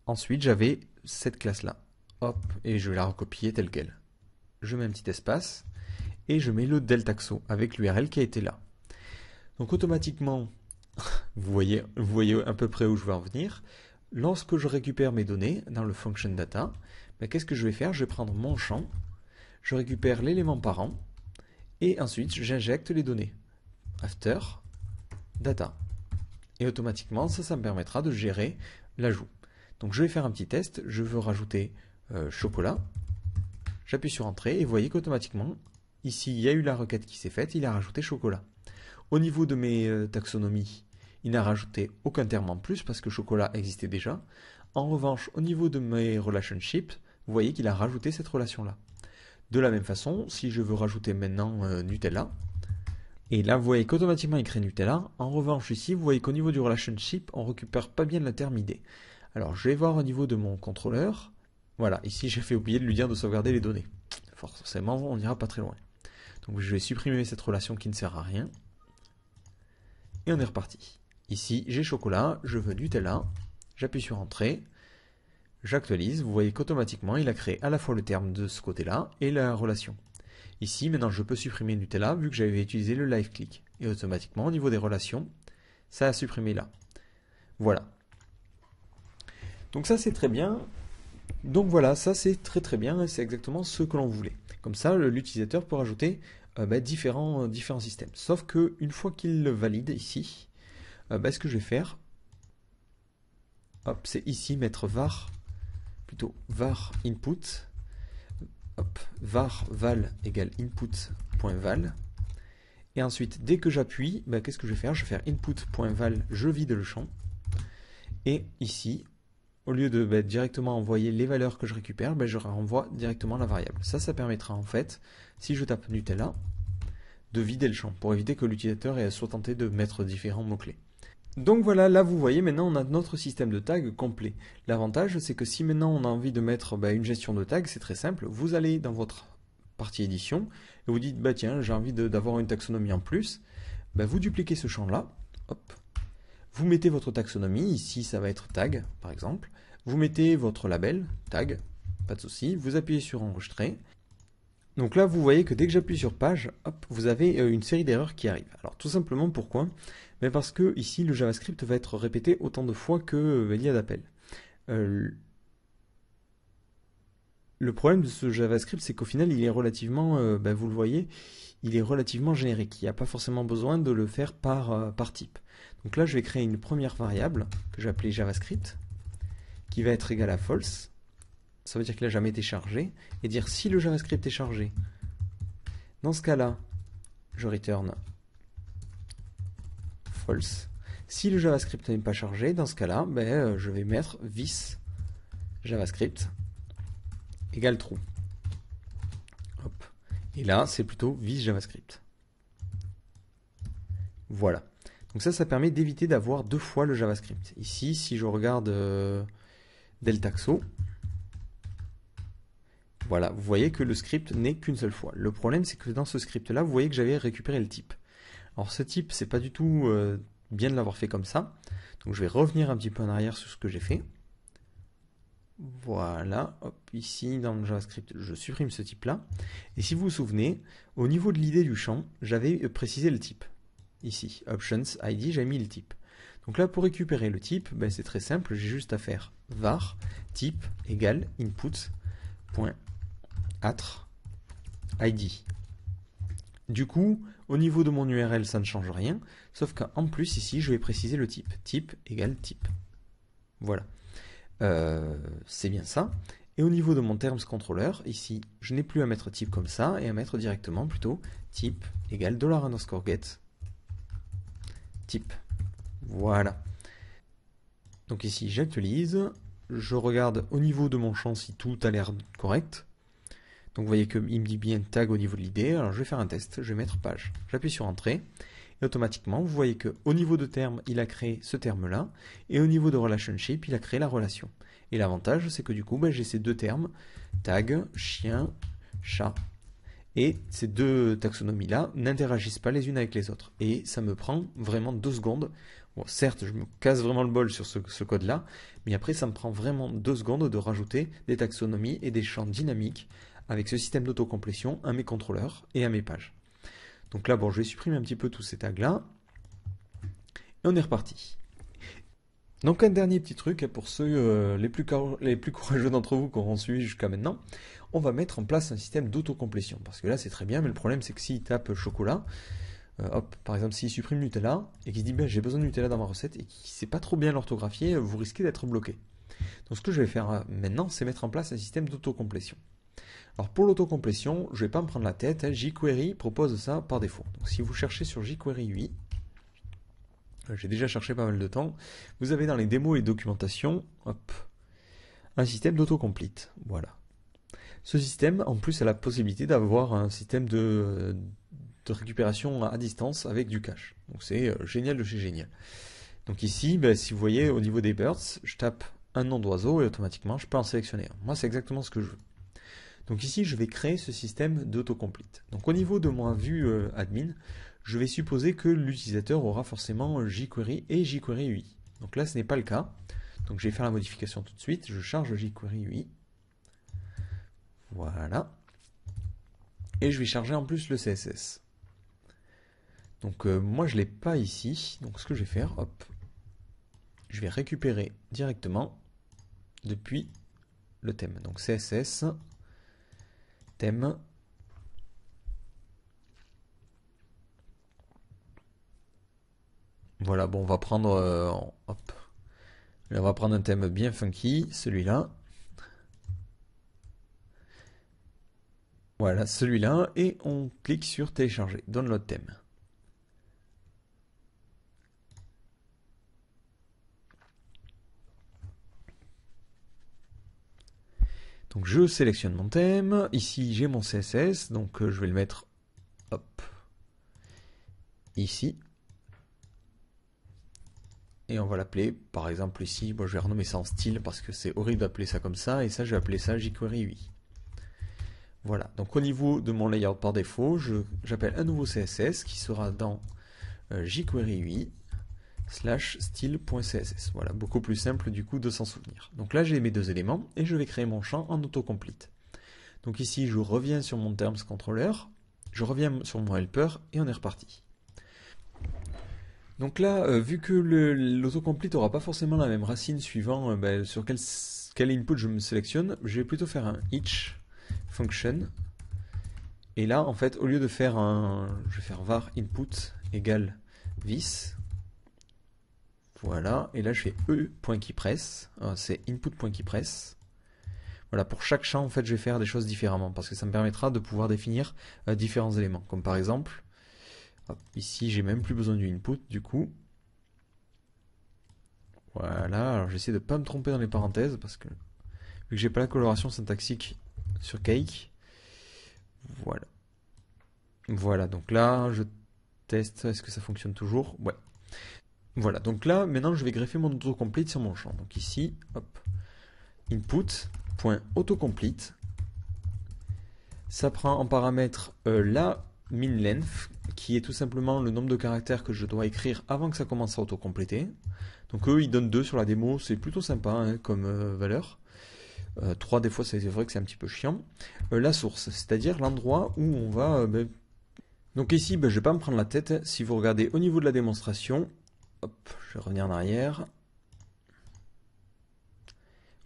ensuite j'avais cette classe là, hop, et je vais la recopier telle qu'elle. Je mets un petit espace, et je mets le del taxo avec l'URL qui a été là. Donc automatiquement, vous voyez à peu près où je veux en venir. Lorsque je récupère mes données dans le function data, qu'est-ce que je vais faire? Je vais prendre mon champ, je récupère l'élément parent, et ensuite j'injecte les données. After, data. Et automatiquement, ça me permettra de gérer l'ajout. Donc je vais faire un petit test, je veux rajouter chocolat, j'appuie sur entrée, et vous voyez qu'automatiquement, ici il y a eu la requête qui s'est faite, il a rajouté chocolat. Au niveau de mes taxonomies, il n'a rajouté aucun terme en plus parce que chocolat existait déjà. En revanche, au niveau de mes relationships, vous voyez qu'il a rajouté cette relation-là. De la même façon, si je veux rajouter maintenant Nutella, et là vous voyez qu'automatiquement il crée Nutella. En revanche ici, vous voyez qu'au niveau du relationship, on ne récupère pas bien le terme ID. Alors je vais voir au niveau de mon contrôleur. Voilà, ici j'ai fait oublier de lui dire de sauvegarder les données. Forcément, on n'ira pas très loin. Donc je vais supprimer cette relation qui ne sert à rien. Et on est reparti. Ici, j'ai chocolat, je veux Nutella, j'appuie sur entrée, j'actualise, vous voyez qu'automatiquement, il a créé à la fois le terme de ce côté-là et la relation. Ici, maintenant, je peux supprimer Nutella vu que j'avais utilisé le live click. Et automatiquement, au niveau des relations, ça a supprimé là. Voilà. Donc ça, c'est très bien. Donc voilà, ça c'est très bien, c'est exactement ce que l'on voulait. Comme ça, l'utilisateur peut rajouter différents systèmes. Sauf que une fois qu'il le valide ici, ce que je vais faire, hop, c'est ici mettre var input, hop, var val égale input.val. Et ensuite, dès que j'appuie, qu'est-ce que je vais faire? Je vais faire input.val, je vide le champ. Et ici, au lieu de directement envoyer les valeurs que je récupère, je renvoie directement la variable. Ça permettra en fait, si je tape Nutella, de vider le champ pour éviter que l'utilisateur soit tenté de mettre différents mots-clés. Donc voilà, là vous voyez, maintenant on a notre système de tags complet. L'avantage, c'est que si maintenant on a envie de mettre une gestion de tags, c'est très simple. Vous allez dans votre partie édition et vous dites, tiens, j'ai envie d'avoir une taxonomie en plus. Vous dupliquez ce champ-là, hop. Vous mettez votre taxonomie, ici ça va être tag par exemple. Vous mettez votre label, tag, pas de souci. Vous appuyez sur enregistrer. Donc là, vous voyez que dès que j'appuie sur page, hop, vous avez une série d'erreurs qui arrivent. Alors tout simplement pourquoi? Parce que ici, le JavaScript va être répété autant de fois que il y a d'appels. Le problème de ce JavaScript, c'est qu'au final, il est relativement, vous le voyez, il est relativement générique. Il n'y a pas forcément besoin de le faire par type. Donc là, je vais créer une première variable que je vais appeler JavaScript, qui va être égale à false. Ça veut dire qu'il n'a jamais été chargé, et dire si le JavaScript est chargé. Dans ce cas-là, je return false. Si le JavaScript n'est pas chargé, dans ce cas-là, je vais mettre this JavaScript égale true. Hop. Et là, c'est plutôt this JavaScript. Voilà. Donc ça permet d'éviter d'avoir deux fois le JavaScript. Ici, si je regarde Deltaxo, voilà, vous voyez que le script n'est qu'une seule fois. Le problème, c'est que dans ce script-là, vous voyez que j'avais récupéré le type. Alors ce type, c'est pas du tout bien de l'avoir fait comme ça. Donc je vais revenir un petit peu en arrière sur ce que j'ai fait. Voilà, hop, ici dans le JavaScript, je supprime ce type-là. Et si vous vous souvenez, au niveau de l'idée du champ, j'avais précisé le type. Ici, Options, ID, j'ai mis le type. Donc là, pour récupérer le type, c'est très simple, j'ai juste à faire var type égale input.attr id. Du coup, au niveau de mon URL, ça ne change rien, sauf qu'en plus, ici, je vais préciser le type. Type égale type. Voilà. C'est bien ça. Et au niveau de mon terms controller, ici, je n'ai plus à mettre type comme ça, et à mettre directement plutôt type égale $_get type. Voilà. Donc ici, j'actualise. Je regarde au niveau de mon champ si tout a l'air correct. Donc vous voyez qu'il me dit bien tag au niveau de l'idée. Alors je vais faire un test. Je vais mettre page. J'appuie sur entrée. Et automatiquement, vous voyez qu'au niveau de terme, il a créé ce terme-là. Et au niveau de relationship, il a créé la relation. Et l'avantage, c'est que du coup, j'ai ces deux termes. Tag, chien, chat. Et ces deux taxonomies-là n'interagissent pas les unes avec les autres. Et ça me prend vraiment 2 secondes. Bon, certes, je me casse vraiment le bol sur ce code-là, mais après, ça me prend vraiment 2 secondes de rajouter des taxonomies et des champs dynamiques avec ce système d'autocomplétion à mes contrôleurs et à mes pages. Donc là, je vais supprimer un petit peu tous ces tags-là. Et on est reparti. Donc un dernier petit truc pour ceux les plus courageux d'entre vous qui auront suivi jusqu'à maintenant, on va mettre en place un système d'autocomplétion. Parce que là c'est très bien, mais le problème c'est que s'il tape chocolat, par exemple s'il supprime Nutella, et qu'il se dit j'ai besoin de Nutella dans ma recette, et qu'il ne sait pas trop bien l'orthographier, vous risquez d'être bloqué. Donc ce que je vais faire maintenant, c'est mettre en place un système d'autocomplétion. Alors pour l'autocomplétion, je ne vais pas me prendre la tête, jQuery propose ça par défaut. Donc si vous cherchez sur jQuery UI, j'ai déjà cherché pas mal de temps. Vous avez dans les démos et documentations, un système d'autocomplete. Voilà. Ce système, en plus, a la possibilité d'avoir un système de récupération à distance avec du cache. Donc c'est génial de chez génial. Donc ici, si vous voyez au niveau des birds, je tape un nom d'oiseau et automatiquement je peux en sélectionner un. Moi, c'est exactement ce que je veux. Donc ici, je vais créer ce système d'autocomplete. Donc au niveau de ma vue admin, je vais supposer que l'utilisateur aura forcément jQuery et jQuery UI. Donc là, ce n'est pas le cas. Donc je vais faire la modification tout de suite. Je charge jQuery UI. Voilà. Et je vais charger en plus le CSS. Donc moi, je ne l'ai pas ici. Donc ce que je vais faire, je vais récupérer directement depuis le thème. Donc CSS, thème. Voilà, on va prendre, on va prendre un thème bien funky, celui-là. Voilà, celui-là, et on clique sur télécharger, download thème. Donc je sélectionne mon thème, ici j'ai mon CSS, donc je vais le mettre, hop, ici. Et on va l'appeler, par exemple ici, bon, je vais renommer ça en style parce que c'est horrible d'appeler ça comme ça, et ça je vais appeler ça jQuery 8. Voilà, donc au niveau de mon layout par défaut, j'appelle un nouveau CSS qui sera dans jQuery 8 / style.css. Voilà, beaucoup plus simple du coup de s'en souvenir. Donc là j'ai mes deux éléments et je vais créer mon champ en autocomplete. Donc ici je reviens sur mon terms controller, je reviens sur mon helper et on est reparti. Donc là, vu que l'autocomplete n'aura pas forcément la même racine suivant sur quel input je me sélectionne, je vais plutôt faire un each function. Et là, en fait, au lieu de faire je vais faire var input égale this. Voilà, et là je fais e.keypress, c'est input.keypress. Voilà, pour chaque champ, en fait, je vais faire des choses différemment, parce que ça me permettra de pouvoir définir différents éléments. Comme par exemple, hop, ici j'ai même plus besoin du input, du coup. Voilà, alors j'essaie de ne pas me tromper dans les parenthèses, parce que vu que j'ai pas la coloration syntaxique sur Cake, voilà. Voilà, donc là, je teste, est-ce que ça fonctionne toujours? Ouais. Voilà, donc là, maintenant, je vais greffer mon autocomplete sur mon champ. Donc ici, hop, input.autocomplete. Ça prend en paramètre la min length, qui est tout simplement le nombre de caractères que je dois écrire avant que ça commence à autocompléter. Donc eux, ils donnent 2 sur la démo, c'est plutôt sympa hein, comme valeur. 3 des fois, c'est vrai que c'est un petit peu chiant. La source, c'est-à-dire l'endroit où on va... Donc ici, je ne vais pas me prendre la tête. Si vous regardez au niveau de la démonstration, hop, je vais revenir en arrière.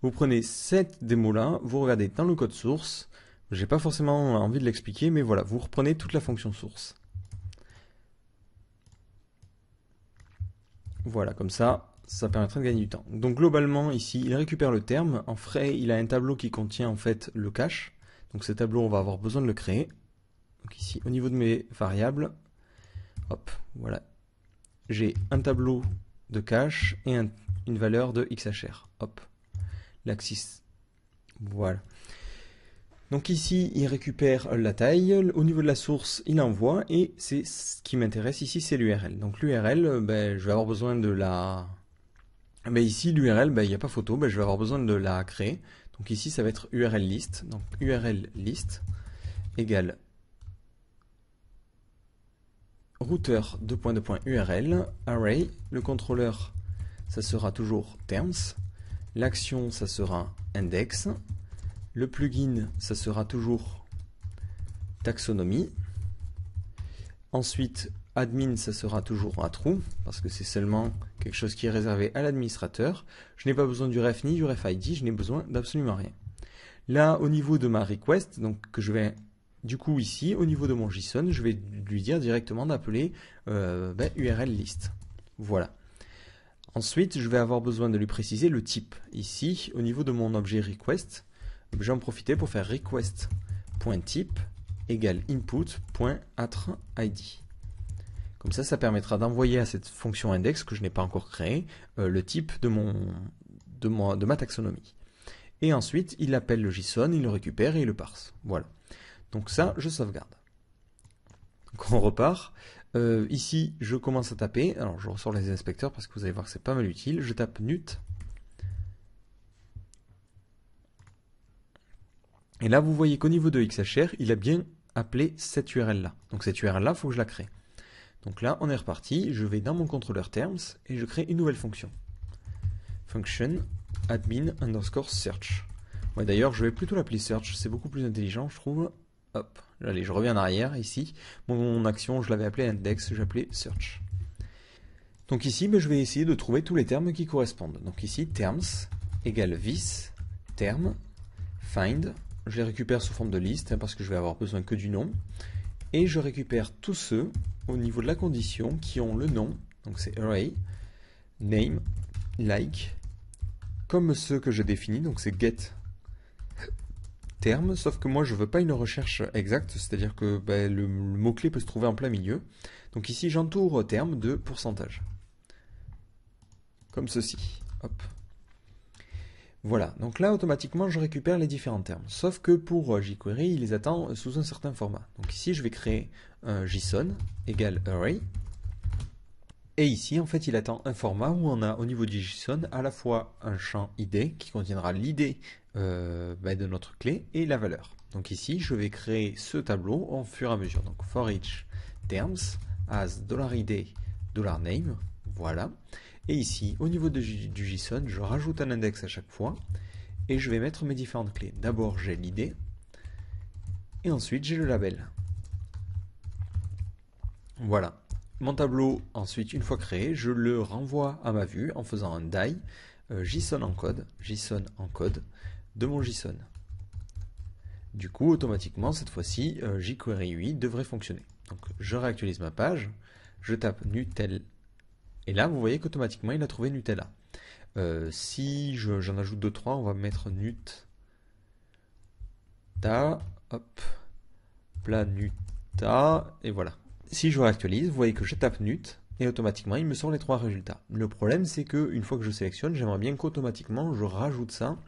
Vous prenez cette démo-là, vous regardez dans le code source. J'ai pas forcément envie de l'expliquer, mais voilà, vous reprenez toute la fonction source. Voilà, comme ça permettra de gagner du temps. Donc globalement, ici, il récupère le terme. En frais, il a un tableau qui contient en fait le cache. Donc ce tableau, on va avoir besoin de le créer. Donc ici, au niveau de mes variables, hop, voilà. J'ai un tableau de cache et une valeur de xhr. Hop, l'axis. Voilà. Donc ici, il récupère la taille, au niveau de la source, il envoie, et c'est ce qui m'intéresse ici, c'est l'URL. Donc l'URL, je vais avoir besoin de la... Mais ici, l'URL, il n'y a pas photo, je vais avoir besoin de la créer. Donc ici, ça va être URL list. Donc URL list égale routeur URL, array, le contrôleur, ça sera toujours terms, l'action, ça sera index, le plugin, ça sera toujours taxonomie. Ensuite, admin, ça sera toujours un true, parce que c'est seulement quelque chose qui est réservé à l'administrateur. Je n'ai pas besoin du ref ni du ref ID, je n'ai besoin d'absolument rien. Là, au niveau de ma request, donc que je vais, du coup ici, au niveau de mon JSON, je vais lui dire directement d'appeler URL list. Voilà. Ensuite, je vais avoir besoin de lui préciser le type. Ici, au niveau de mon objet request, je vais en profiter pour faire request.type égale input.attrID. Comme ça permettra d'envoyer à cette fonction index que je n'ai pas encore créée le type de ma taxonomie. Et ensuite, il appelle le JSON, il le récupère et il le parse. Voilà. Donc ça, je sauvegarde. Donc on repart. Ici, je commence à taper. Alors, je ressors les inspecteurs parce que vous allez voir que c'est pas mal utile. Je tape nut. Et là, vous voyez qu'au niveau de XHR, il a bien appelé cette URL-là. Donc cette URL-là, il faut que je la crée. Donc là, on est reparti. Je vais dans mon contrôleur terms et je crée une nouvelle fonction. Function admin _ search. Ouais, d'ailleurs, je vais plutôt l'appeler search. C'est beaucoup plus intelligent, je trouve. Hop. Allez, je reviens en arrière. Ici, mon action, je l'avais appelé index, j'appelais search. Donc ici, je vais essayer de trouver tous les termes qui correspondent. Donc ici, terms égale this, terme, find. Je les récupère sous forme de liste parce que je vais avoir besoin que du nom. Et je récupère tous ceux au niveau de la condition qui ont le nom. Donc c'est array, name, like, comme ceux que je définis. Donc c'est get terme, sauf que moi je veux pas une recherche exacte, c'est-à-dire que le mot-clé peut se trouver en plein milieu. Donc ici j'entoure terme de pourcentage. Comme ceci. Hop. Voilà, donc là automatiquement je récupère les différents termes. Sauf que pour jQuery, il les attend sous un certain format. Donc ici je vais créer un JSON égale array. Et ici en fait il attend un format où on a au niveau du JSON à la fois un champ ID qui contiendra l'ID de notre clé et la valeur. Donc ici je vais créer ce tableau en fur et à mesure. Donc for each terms as $id $name. Voilà. Et ici, au niveau du JSON, je rajoute un index à chaque fois et je vais mettre mes différentes clés. D'abord, j'ai l'ID et ensuite, j'ai le label. Voilà. Mon tableau, ensuite, une fois créé, je le renvoie à ma vue en faisant un die JSON encode de mon JSON. Du coup, automatiquement, cette fois-ci, jQuery 8 devrait fonctionner. Donc, je réactualise ma page, je tape Nutella. Et là, vous voyez qu'automatiquement, il a trouvé Nutella. Si j'en ajoute 2-3, on va mettre Nutta, hop, Planuta, et voilà. Si je réactualise, vous voyez que je tape Nut, et automatiquement, il me sort les 3 résultats. Le problème, c'est qu'une fois que je sélectionne, j'aimerais bien qu'automatiquement, je rajoute ça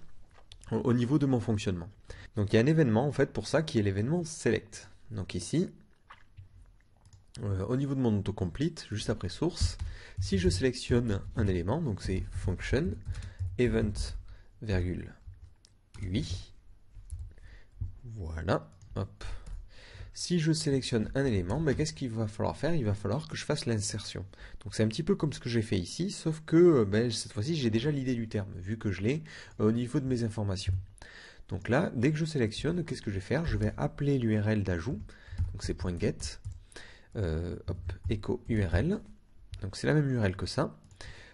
au niveau de mon fonctionnement. Donc, il y a un événement, en fait, pour ça, qui est l'événement Select. Donc ici, au niveau de mon autocomplete, juste après source, si je sélectionne un élément, donc c'est function event, 8, voilà, hop. Si je sélectionne un élément, qu'est-ce qu'il va falloir faire? Il va falloir que je fasse l'insertion. Donc c'est un petit peu comme ce que j'ai fait ici, sauf que cette fois-ci j'ai déjà l'idée du terme, vu que je l'ai au niveau de mes informations. Donc là, dès que je sélectionne, qu'est-ce que je vais faire? Je vais appeler l'URL d'ajout, donc c'est .get, echo URL, donc c'est la même URL que ça,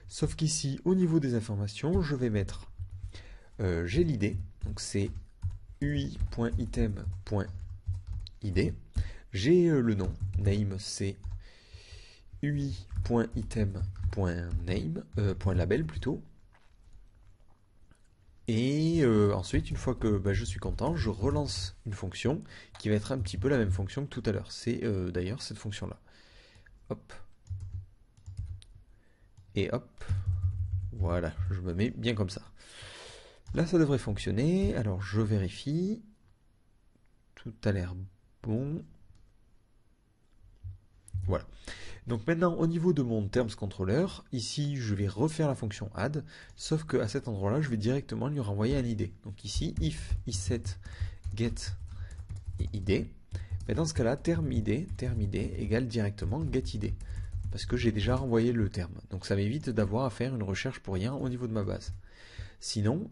sauf qu'ici au niveau des informations je vais mettre j'ai l'id, donc c'est ui.item.id, j'ai le nom, name c'est ui.item.name.label plutôt, et ensuite, une fois que je suis content, je relance une fonction qui va être un petit peu la même fonction que tout à l'heure. C'est d'ailleurs cette fonction-là. Hop. Et hop. Voilà, je me mets bien comme ça. Là, ça devrait fonctionner. Alors, je vérifie. Tout a l'air bon. Voilà. Donc maintenant, au niveau de mon terms controller, ici, je vais refaire la fonction add, sauf qu'à cet endroit-là, je vais directement lui renvoyer un id. Donc ici, if isset get id, dans ce cas-là, term id égale directement get id, parce que j'ai déjà renvoyé le terme. Donc ça m'évite d'avoir à faire une recherche pour rien au niveau de ma base. Sinon,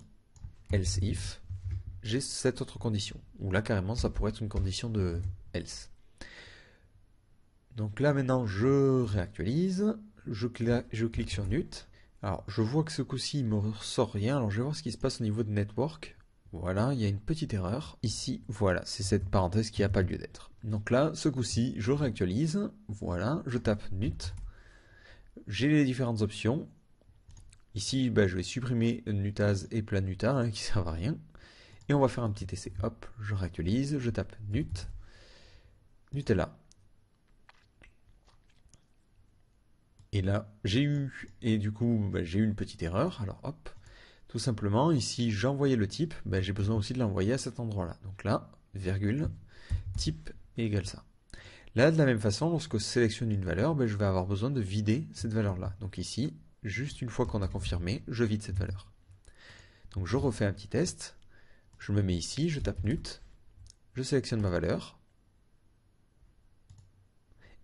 else if, j'ai cette autre condition, où là carrément ça pourrait être une condition de else. Donc là maintenant je réactualise, je clique sur Nut. Alors je vois que ce coup-ci il me ressort rien, alors je vais voir ce qui se passe au niveau de Network. Voilà, il y a une petite erreur. Ici, voilà, c'est cette parenthèse qui n'a pas lieu d'être. Donc là, ce coup-ci, je réactualise, voilà, je tape Nut. J'ai les différentes options. Ici, je vais supprimer Nutaz et Planuta, qui ne servent à rien. Et on va faire un petit essai. Hop, je réactualise, je tape Nut, Nutella. Et là, j'ai eu une petite erreur. Alors hop, tout simplement, ici j'ai envoyé le type, j'ai besoin aussi de l'envoyer à cet endroit-là. Donc là, virgule, type égale ça. Là, de la même façon, lorsque je sélectionne une valeur, je vais avoir besoin de vider cette valeur-là. Donc ici, juste une fois qu'on a confirmé, je vide cette valeur. Donc je refais un petit test, je me mets ici, je tape Nut, je sélectionne ma valeur,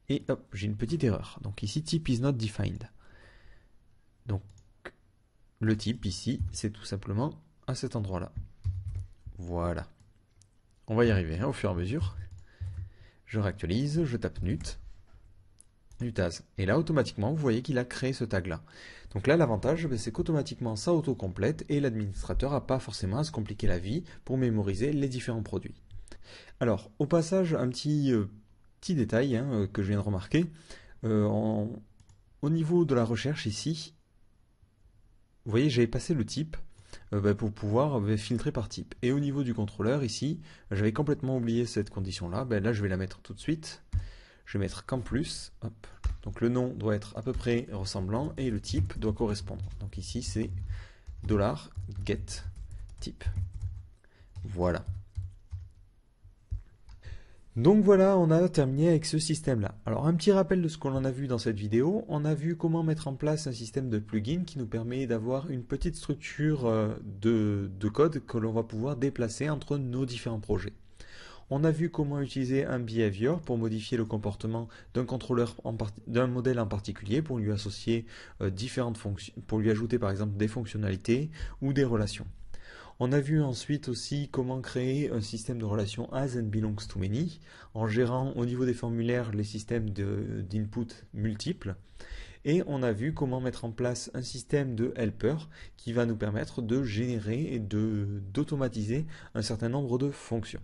et hop, j'ai une petite erreur. Donc ici, type is not defined. Donc le type ici, c'est tout simplement à cet endroit-là. Voilà. On va y arriver au fur et à mesure. Je réactualise, je tape Nut, Nutaz. Et là, automatiquement, vous voyez qu'il a créé ce tag-là. Donc là, l'avantage, c'est qu'automatiquement, ça auto-complète et l'administrateur n'a pas forcément à se compliquer la vie pour mémoriser les différents produits. Alors, au passage, un petit détail que je viens de remarquer. Au niveau de la recherche ici, vous voyez, j'avais passé le type pour pouvoir filtrer par type. Et au niveau du contrôleur ici, j'avais complètement oublié cette condition-là. Là, je vais la mettre tout de suite. Je vais mettre qu'en plus. Hop. Donc le nom doit être à peu près ressemblant et le type doit correspondre. Donc ici, c'est $get type. Voilà. Donc voilà, on a terminé avec ce système-là. Alors un petit rappel de ce qu'on en a vu dans cette vidéo. On a vu comment mettre en place un système de plugin qui nous permet d'avoir une petite structure de code que l'on va pouvoir déplacer entre nos différents projets. On a vu comment utiliser un behavior pour modifier le comportement d'un contrôleur, d'un modèle en particulier, pour lui associer différentes fonctions, pour lui ajouter par exemple des fonctionnalités ou des relations. On a vu ensuite aussi comment créer un système de relations as and belongs to many, en gérant au niveau des formulaires les systèmes d'input multiples. Et on a vu comment mettre en place un système de helper qui va nous permettre de générer et d'automatiser un certain nombre de fonctions.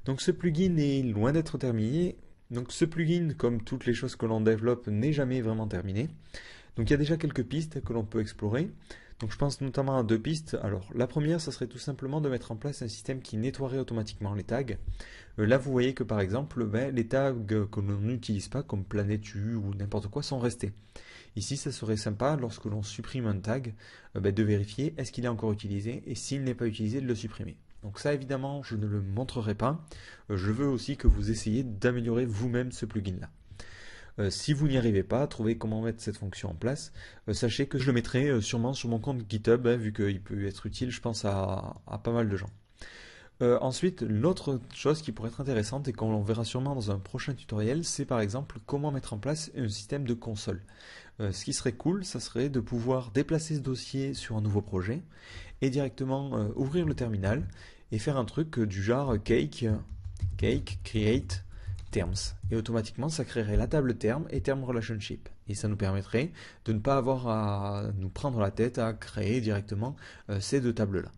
Donc ce plugin est loin d'être terminé. Donc ce plugin, comme toutes les choses que l'on développe, n'est jamais vraiment terminé. Donc il y a déjà quelques pistes que l'on peut explorer. Donc je pense notamment à deux pistes. Alors la première, ça serait tout simplement de mettre en place un système qui nettoierait automatiquement les tags. Là vous voyez que par exemple, les tags que l'on n'utilise pas, comme Planetu ou n'importe quoi, sont restés. Ici, ça serait sympa, lorsque l'on supprime un tag, de vérifier est-ce qu'il est encore utilisé, et s'il n'est pas utilisé, de le supprimer. Donc ça évidemment je ne le montrerai pas, je veux aussi que vous essayiez d'améliorer vous-même ce plugin là. Si vous n'y arrivez pas à trouver comment mettre cette fonction en place, sachez que je le mettrai sûrement sur mon compte GitHub, vu qu'il peut être utile je pense à pas mal de gens. Ensuite, l'autre chose qui pourrait être intéressante et qu'on verra sûrement dans un prochain tutoriel, c'est par exemple comment mettre en place un système de console. Ce qui serait cool, ça serait de pouvoir déplacer ce dossier sur un nouveau projet et directement ouvrir le terminal et faire un truc du genre cake create terms. Et automatiquement, ça créerait la table terme et term relationship. Et ça nous permettrait de ne pas avoir à nous prendre la tête à créer directement ces deux tables-là.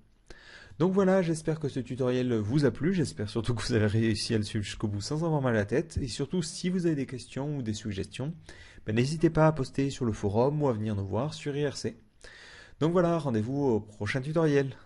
Donc voilà, j'espère que ce tutoriel vous a plu, j'espère surtout que vous avez réussi à le suivre jusqu'au bout sans avoir mal à la tête, et surtout si vous avez des questions ou des suggestions, n'hésitez pas à poster sur le forum ou à venir nous voir sur IRC. Donc voilà, rendez-vous au prochain tutoriel.